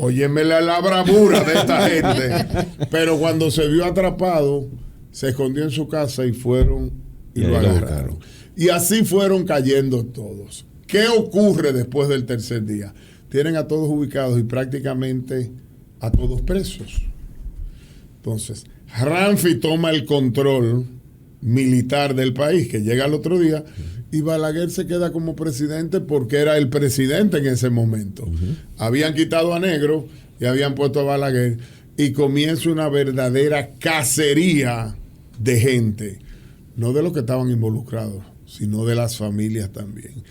Óyeme la bravura de esta gente. Pero cuando se vio atrapado, se escondió en su casa y fueron y lo agarraron. Y así fueron cayendo todos. ¿Qué ocurre después del tercer día? Tienen a todos ubicados y prácticamente a todos presos. Entonces, Ramfi toma el control militar del país, que llega al otro día, y Balaguer se queda como presidente porque era el presidente en ese momento. Habían quitado a Negro y habían puesto a Balaguer, y comienza una verdadera cacería de gente, no de los que estaban involucrados, sino de las familias también.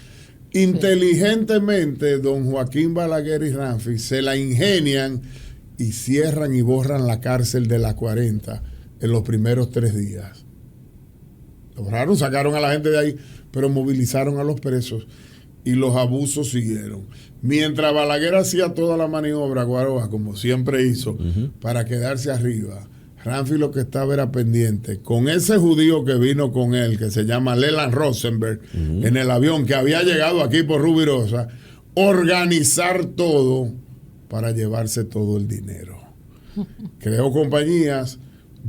Inteligentemente, don Joaquín Balaguer y Ramfi se la ingenian y cierran y borran la cárcel de la 40 en los primeros 3 días. Lo borraron, sacaron a la gente de ahí, pero movilizaron a los presos y los abusos siguieron. Mientras Balaguer hacía toda la maniobra, Guaroa, como siempre hizo, para quedarse arriba, Ramfi lo que estaba era pendiente con ese judío que vino con él, que se llama Leland Rosenberg, en el avión que había llegado aquí por Rubirosa, organizar todo para llevarse todo el dinero. Creó compañías,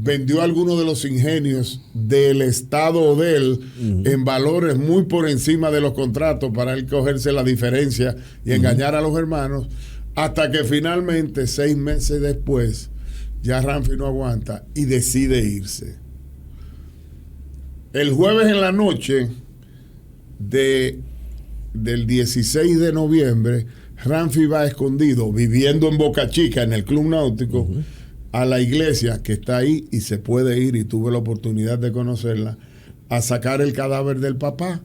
vendió algunos de los ingenios del estado de él en valores muy por encima de los contratos para él cogerse la diferencia y engañar a los hermanos, hasta que finalmente 6 meses después ya Ramfi no aguanta y decide irse. El jueves en la noche del 16 de noviembre, Ramfi va escondido, viviendo en Boca Chica, en el Club Náutico, a la iglesia que está ahí, y se puede ir, y tuve la oportunidad de conocerla, a sacar el cadáver del papá.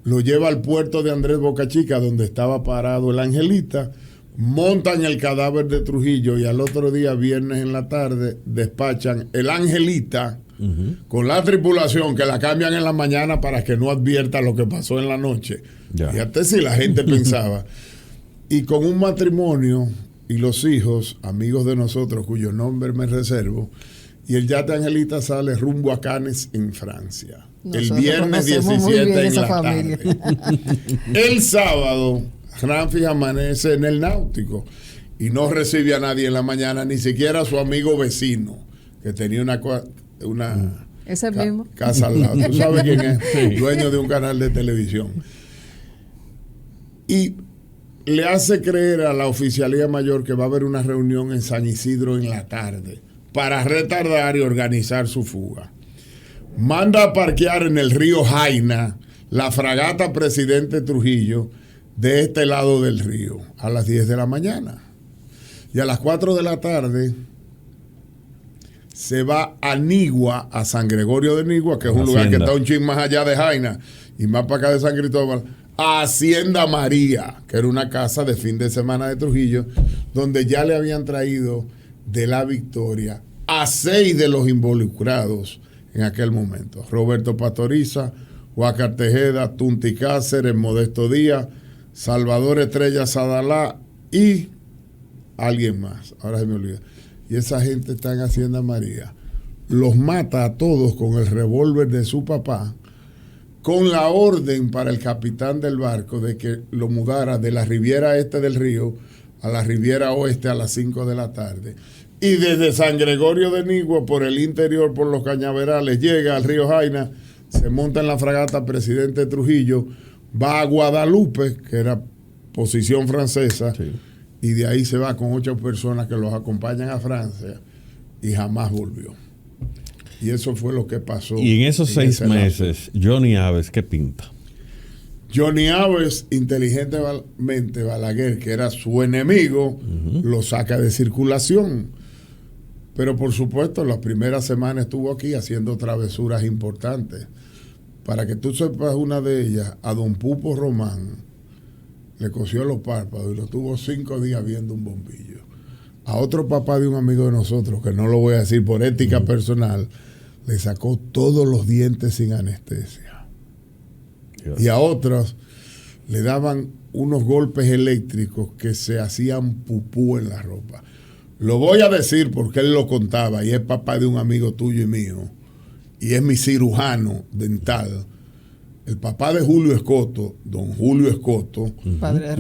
Lo lleva al puerto de Andrés Boca Chica, donde estaba parado el Angelita, montan el cadáver de Trujillo, y al otro día, viernes en la tarde, despachan el Angelita con la tripulación, que la cambian en la mañana para que no advierta lo que pasó en la noche. Fíjate si la gente pensaba. Y con un matrimonio y los hijos, amigos de nosotros, cuyo nombre me reservo, y el yate Angelita sale rumbo a Cannes, en Francia. Nosotros el viernes 17 en la tarde. El sábado, Ramfi amanece en el Náutico y no recibe a nadie en la mañana, ni siquiera a su amigo vecino, que tenía una ¿ese mismo? Casa al lado. ¿Tú sabes quién es? Sí. Dueño de un canal de televisión. Y le hace creer a la oficialía mayor que va a haber una reunión en San Isidro en la tarde para retardar y organizar su fuga. Manda a parquear en el río Jaina la fragata Presidente Trujillo de este lado del río a las 10 de la mañana. Y a las 4 de la tarde se va a Nigua, a San Gregorio de Nigua, que es un lugar que está un chin más allá de Jaina y más para acá de San Cristóbal, a Hacienda María, que era una casa de fin de semana de Trujillo, donde ya le habían traído de la Victoria a 6 de los involucrados en aquel momento: Roberto Pastoriza, Huáscar Tejeda, Tunti Cáceres, Modesto Díaz, Salvador Estrella Sadalá y alguien más, ahora se me olvida. Y esa gente está en Hacienda María. los mata a todos con el revólver de su papá, con la orden para el capitán del barco de que lo mudara de la riviera este del río a la riviera oeste a las 5 de la tarde. Y desde San Gregorio de Nigua, por el interior, por los cañaverales, llega al río Jaina, se monta en la fragata Presidente Trujillo, va a Guadalupe, que era posición francesa, sí, y de ahí se va con 8 personas que los acompañan a Francia y jamás volvió. Y eso fue lo que pasó. Y en esos 6 meses, Johnny Aves, ¿qué pinta? Johnny Aves, inteligentemente, Balaguer, que era su enemigo, lo saca de circulación. Pero por supuesto, las primeras semanas estuvo aquí haciendo travesuras importantes. Para que tú sepas una de ellas, a don Pupo Román le cosió los párpados y lo tuvo 5 días viendo un bombillo. A otro papá de un amigo de nosotros, que no lo voy a decir por ética personal, le sacó todos los dientes sin anestesia. Dios. Y a otros le daban unos golpes eléctricos que se hacían pupú en la ropa. Lo voy a decir porque él lo contaba y es papá de un amigo tuyo y mío y es mi cirujano dental. El papá de Julio Escoto, don Julio Escoto,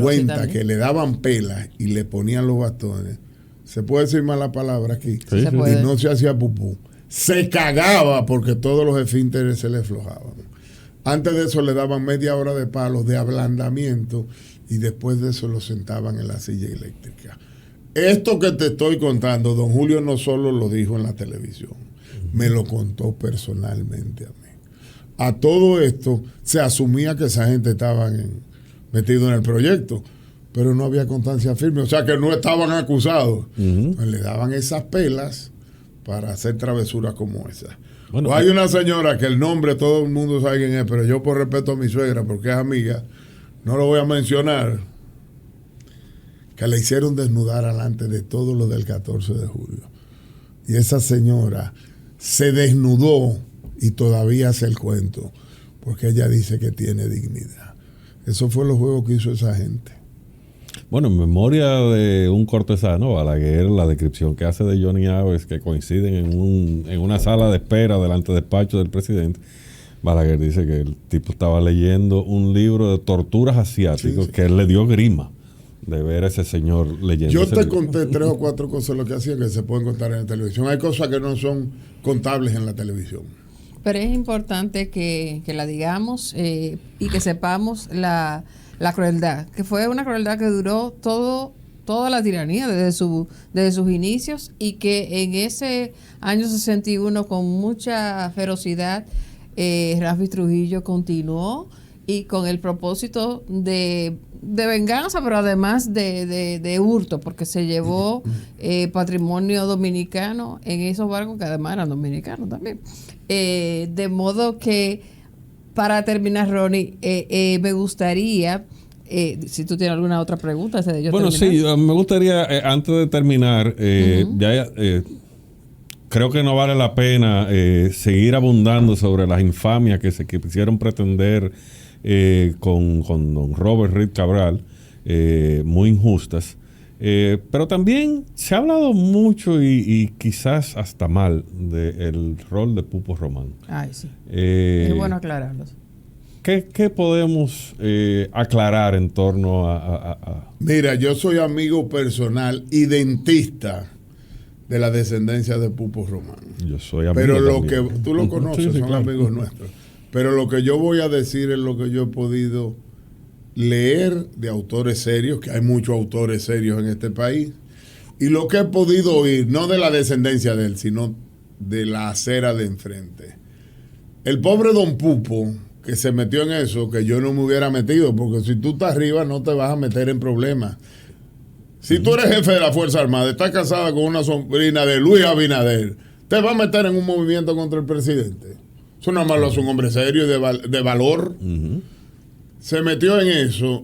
cuenta que le daban pelas y le ponían los bastones. ¿Se puede decir mala palabra aquí? Sí, y no se hacía pupú. Se cagaba porque todos los esfínteres se le aflojaban. Antes de eso le daban media hora de palos de ablandamiento y después de eso lo sentaban en la silla eléctrica. Esto que te estoy contando, don Julio no solo lo dijo en la televisión, me lo contó personalmente a mí. A todo esto se asumía que esa gente estaba metido en el proyecto, pero no había constancia firme, o sea que no estaban acusados. Pues le daban esas pelas para hacer travesuras como esas. Bueno, o hay una señora que el nombre todo el mundo sabe quién es, pero yo por respeto a mi suegra, porque es amiga, no lo voy a mencionar, que le hicieron desnudar delante de todo lo del 14 de julio. Y esa señora se desnudó y todavía hace el cuento, porque ella dice que tiene dignidad. Eso fue los juegos que hizo esa gente. Bueno, en memoria de un cortesano, Balaguer, la descripción que hace de Johnny Aves, que coinciden en una sala de espera delante del despacho del presidente, Balaguer dice que el tipo estaba leyendo un libro de torturas asiáticos, que él le dio grima de ver a ese señor leyendo. Yo te conté 3 o 4 cosas lo que hacía que se pueden contar en la televisión. Hay cosas que no son contables en la televisión. Pero es importante que la digamos y que sepamos la crueldad, que fue una crueldad que duró toda la tiranía desde sus inicios y que en ese año 61 con mucha ferocidad Rafi Trujillo continuó y con el propósito de venganza, pero además de hurto, porque se llevó patrimonio dominicano en esos barcos que además eran dominicanos también. De modo que, para terminar, Ronnie, me gustaría, si tú tienes alguna otra pregunta antes de yo terminar. Sí, me gustaría, antes de terminar, creo que no vale la pena seguir abundando sobre las infamias que se quisieron pretender con don Robert Reed Cabral, muy injustas. Pero también se ha hablado mucho y quizás hasta mal del rol de Pupo Román. Ay, sí. Es bueno aclararlo. ¿Qué podemos aclarar en torno a...? Mira, yo soy amigo personal y dentista de la descendencia de Pupo Román. Yo soy amigo. Pero lo también. que tú lo conoces, sí, son claro. Amigos nuestros. Pero lo que yo voy a decir es lo que yo he podido leer de autores serios, que hay muchos autores serios en este país, y lo que he podido oír, no de la descendencia de él, sino de la acera de enfrente. El pobre don Pupo, que se metió en eso, que yo no me hubiera metido, porque si tú estás arriba no te vas a meter en problemas. Si tú eres jefe de la Fuerza Armada, estás casada con una sobrina de Luis Abinader, ¿te vas a meter en un movimiento contra el presidente? Eso nada más lo hace un hombre serio y de valor. Se metió en eso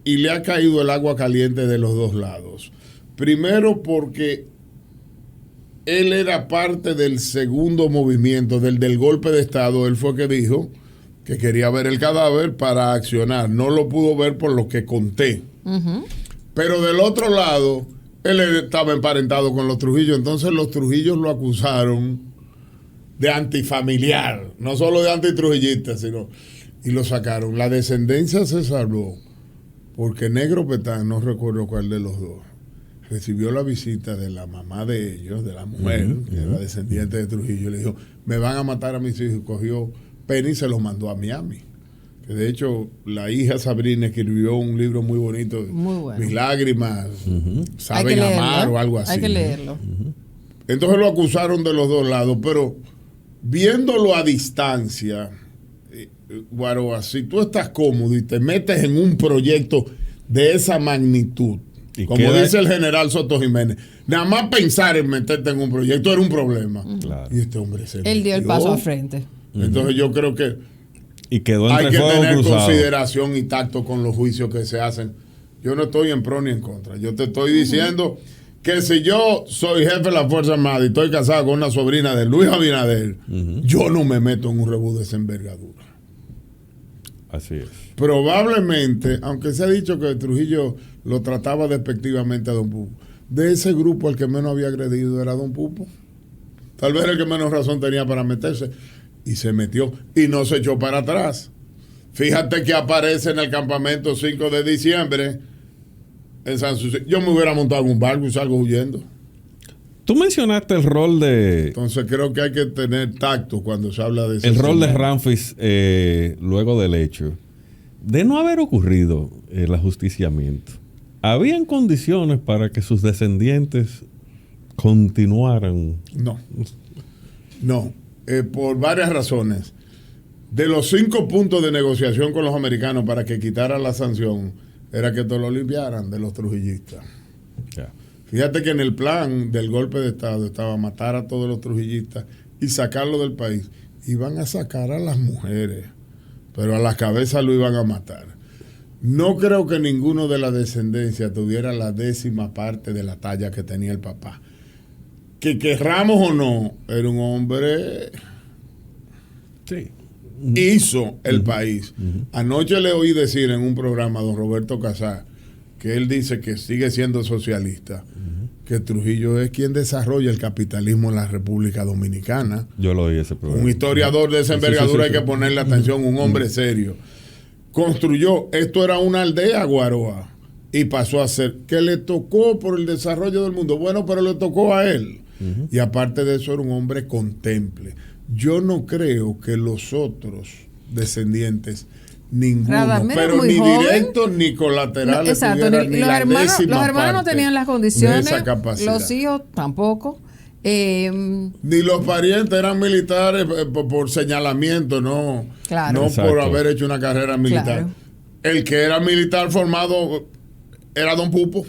y le ha caído el agua caliente de los dos lados. Primero porque él era parte del segundo movimiento, del golpe de Estado. Él fue que dijo que quería ver el cadáver para accionar. No lo pudo ver por lo que conté. Pero del otro lado, él estaba emparentado con los Trujillo. Entonces los Trujillos lo acusaron de antifamiliar, no solo de antitrujillista, sino... Y lo sacaron. La descendencia se salvó porque Negro Petán, no recuerdo cuál de los dos, recibió la visita de la mamá de ellos, de la mujer, que era descendiente de Trujillo, y le dijo, me van a matar a mis hijos, y cogió pena y se los mandó a Miami. Que de hecho, la hija Sabrina escribió un libro muy bonito, muy bueno. Mis lágrimas saben amar o algo así. Hay que leerlo. Entonces lo acusaron de los dos lados, pero viéndolo a distancia, Guaroa, si tú estás cómodo y te metes en un proyecto de esa magnitud, como dice el general Soto Jiménez, nada más pensar en meterte en un proyecto era un problema. Claro. Y este hombre se Él dio el paso al frente. Entonces yo creo que y quedó hay que tener cruzado. consideración y tacto con los juicios que se hacen. Yo no estoy en pro ni en contra. Yo te estoy diciendo que si yo soy jefe de la Fuerza Armada y estoy casado con una sobrina de Luis Abinader, yo no me meto en un rebú de esa envergadura. Así es. Probablemente, aunque se ha dicho que Trujillo lo trataba despectivamente a Don Pupo, de ese grupo el que menos había agredido era Don Pupo. Tal vez el que menos razón tenía para meterse. Y se metió y no se echó para atrás. Fíjate que aparece en el campamento 5 de diciembre en San Susi. Yo me hubiera montado en un barco y salgo huyendo. Tú mencionaste el rol de... Entonces creo que hay que tener tacto cuando se habla de eso. El rol de Ramfis luego del hecho. De no haber ocurrido el ajusticiamiento, ¿habían condiciones para que sus descendientes continuaran? No. Por varias razones. De los 5 puntos de negociación con los americanos para que quitaran la sanción, era que todos lo limpiaran de los trujillistas. Ya. Fíjate que en el plan del golpe de Estado estaba matar a todos los trujillistas y sacarlo del país. Iban a sacar a las mujeres, pero a las cabezas lo iban a matar. No creo que ninguno de la descendencia tuviera la 10ª parte de la talla que tenía el papá. Que querramos o no, era un hombre... Sí. Hizo el país. Anoche le oí decir en un programa a don Roberto Casá, que él dice que sigue siendo socialista, que Trujillo es quien desarrolla el capitalismo en la República Dominicana. Yo lo oí ese programa. Un historiador de esa envergadura hay que ponerle atención, un hombre serio. Construyó, esto era una aldea, Guaroa, y pasó a ser, que le tocó por el desarrollo del mundo. Bueno, pero le tocó a él. Y aparte de eso era un hombre contemple. Yo no creo que los otros descendientes, ninguno, pero ni joven, directos ni colaterales, exacto, ni los hermanos no tenían las condiciones, los hijos tampoco, ni los parientes eran militares por señalamiento, no, claro. No por haber hecho una carrera militar. Claro. El que era militar formado era Don Pupo.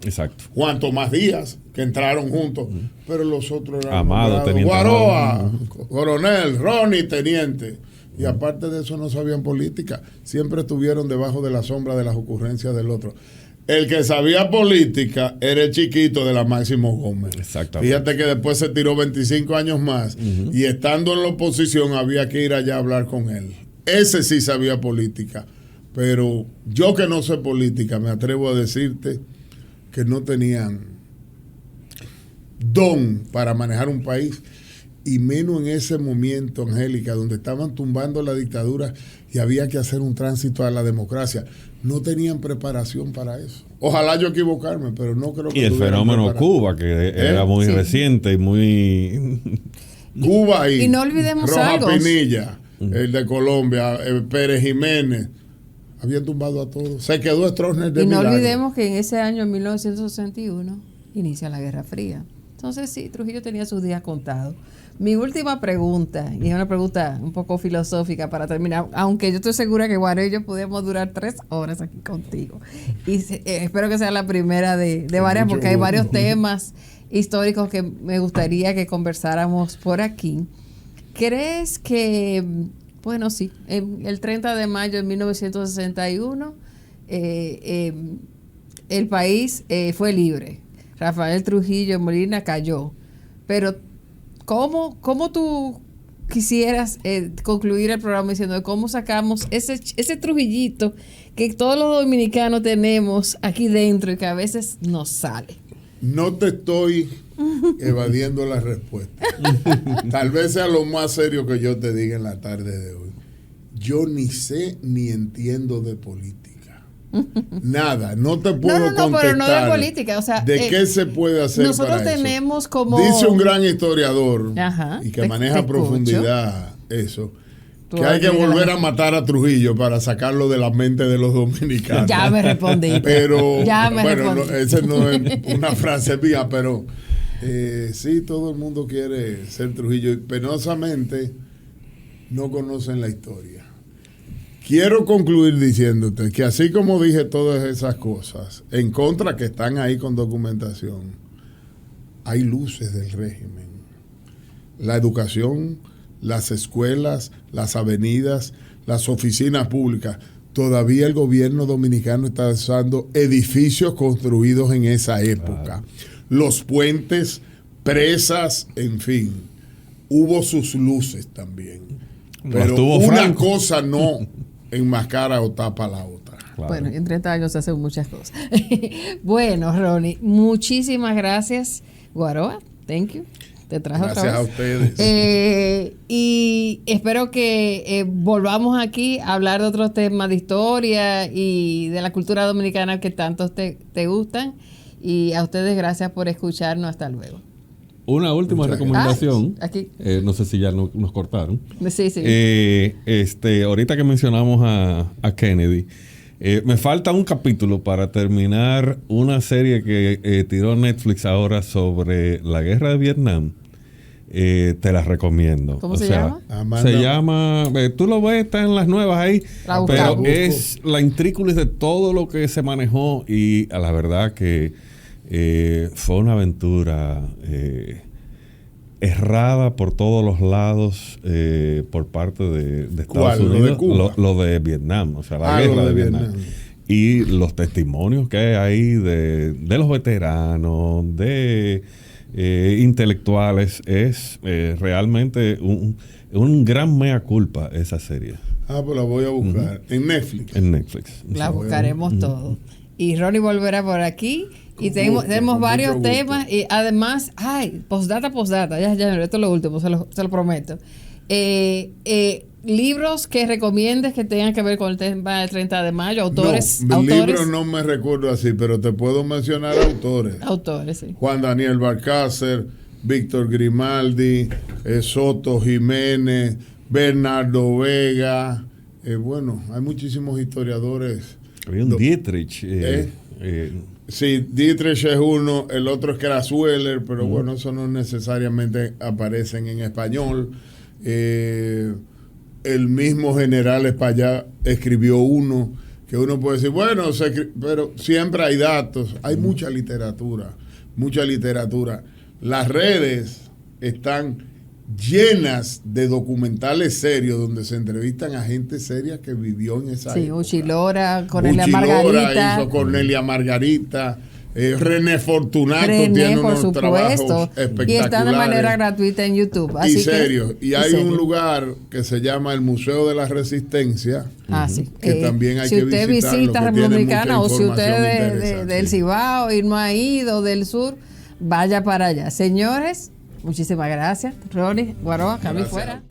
Exacto. Juan Tomás Díaz, que entraron juntos, pero los otros eran Amado, teniente Guaroa, coronel, Ronnie, teniente. Y aparte de eso no sabían política, siempre estuvieron debajo de la sombra de las ocurrencias del otro. El que sabía política era el chiquito de la Máximo Gómez. Exactamente. Fíjate que después se tiró 25 años más y estando en la oposición había que ir allá a hablar con él. Ese sí sabía política, pero yo que no sé política me atrevo a decirte que no tenían don para manejar un país, y menos en ese momento, Angélica, donde estaban tumbando la dictadura y había que hacer un tránsito a la democracia. No tenían preparación para eso. Ojalá yo equivocarme, pero no creo que... Y el fenómeno Cuba, que era muy reciente y muy... Cuba y no olvidemos Roja algo. Pinilla, el de Colombia, Pérez Jiménez, habían tumbado a todos. Se quedó Stroessner de milagro. Y no olvidemos que en ese año, en 1961, inicia la Guerra Fría. Entonces sí, Trujillo tenía sus días contados. Mi última pregunta, y es una pregunta un poco filosófica para terminar, aunque yo estoy segura que Guaro y yo podemos durar 3 horas aquí contigo. Y espero que sea la primera de varias, porque hay varios temas históricos que me gustaría que conversáramos por aquí. ¿Crees que, bueno, sí, el 30 de mayo de 1961 el país fue libre? Rafael Trujillo Molina cayó, pero ¿cómo tú quisieras concluir el programa diciendo cómo sacamos ese Trujillito que todos los dominicanos tenemos aquí dentro y que a veces nos sale? No te estoy evadiendo la respuesta. Tal vez sea lo más serio que yo te diga en la tarde de hoy. Yo ni sé ni entiendo de política. Nada, no te puedo contestar. Pero no de política, o sea, ¿de qué se puede hacer nosotros para tenemos eso? como... Dice un gran historiador, Ajá, y que maneja a profundidad eso, que hay que olvidas. volver a matar a Trujillo para sacarlo de la mente de los dominicanos. Ya me respondí. Pero, ya me bueno, respondí. esa no es una frase mía, pero sí, todo el mundo quiere ser Trujillo y penosamente no conocen la historia. Quiero concluir diciéndote que así como dije todas esas cosas, en contra que están ahí con documentación, hay luces del régimen. La educación, las escuelas, las avenidas, las oficinas públicas. Todavía el gobierno dominicano está usando edificios construidos en esa época. Claro. Los puentes, presas, en fin. Hubo sus luces también. Pero una cosa no enmascara o tapa la otra. Claro. Bueno, en 30 años se hacen muchas cosas. Bueno, Ronnie, muchísimas gracias. Guaroa, thank you. Te trajo gracias otra vez. A ustedes. Y espero que volvamos aquí a hablar de otros temas de historia y de la cultura dominicana que tanto te gustan. Y a ustedes gracias por escucharnos. Hasta luego. Una última recomendación. Aquí. No sé si ya nos cortaron. Sí, sí. Ahorita que mencionamos a Kennedy, me falta un capítulo para terminar una serie que tiró Netflix ahora sobre la guerra de Vietnam. Te la recomiendo. ¿Cómo se llama? Se llama, tú lo ves, está en las nuevas ahí, pero es la intrículis de todo lo que se manejó y a la verdad que fue una aventura errada por todos los lados por parte de Estados Unidos. Lo de Vietnam, o sea, la guerra de Vietnam. Y los testimonios que hay ahí de los veteranos, de intelectuales, es realmente un gran mea culpa esa serie. Pues la voy a buscar. En Netflix. En Netflix. La buscaremos todo. Y Ronnie volverá por aquí. Y tenemos varios temas. Y además, postdata. Ya, esto es lo último, se lo prometo. Libros que recomiendes que tengan que ver con el tema del 30 de mayo, autores. Libros no me recuerdo así, pero te puedo mencionar autores. Autores, sí. Juan Daniel Balcácer, Víctor Grimaldi, Soto Jiménez, Bernardo Vega. Bueno, hay muchísimos historiadores. Había un Dietrich. Sí, Dietrich es uno, el otro es Krasueller, pero bueno, eso no necesariamente aparecen en español. El mismo general Espaillá escribió uno, que uno puede decir, bueno, pero siempre hay datos, hay mucha literatura. Las redes están llenas de documentales serios donde se entrevistan a gente seria que vivió en esa época. Sí, Uchilora, Cornelia Margarita. Cornelia Margarita, René Fortunato tiene unos trabajos espectaculares. Y está de manera gratuita en YouTube. Así y hay un lugar que se llama el Museo de la Resistencia, sí. que también hay si que usted visitarlo, visita República Dominicana o si usted es del sí. Cibao y no ha ido, del sur, vaya para allá. Señores, muchísimas gracias. Ronnie Guaroa, cambio fuera.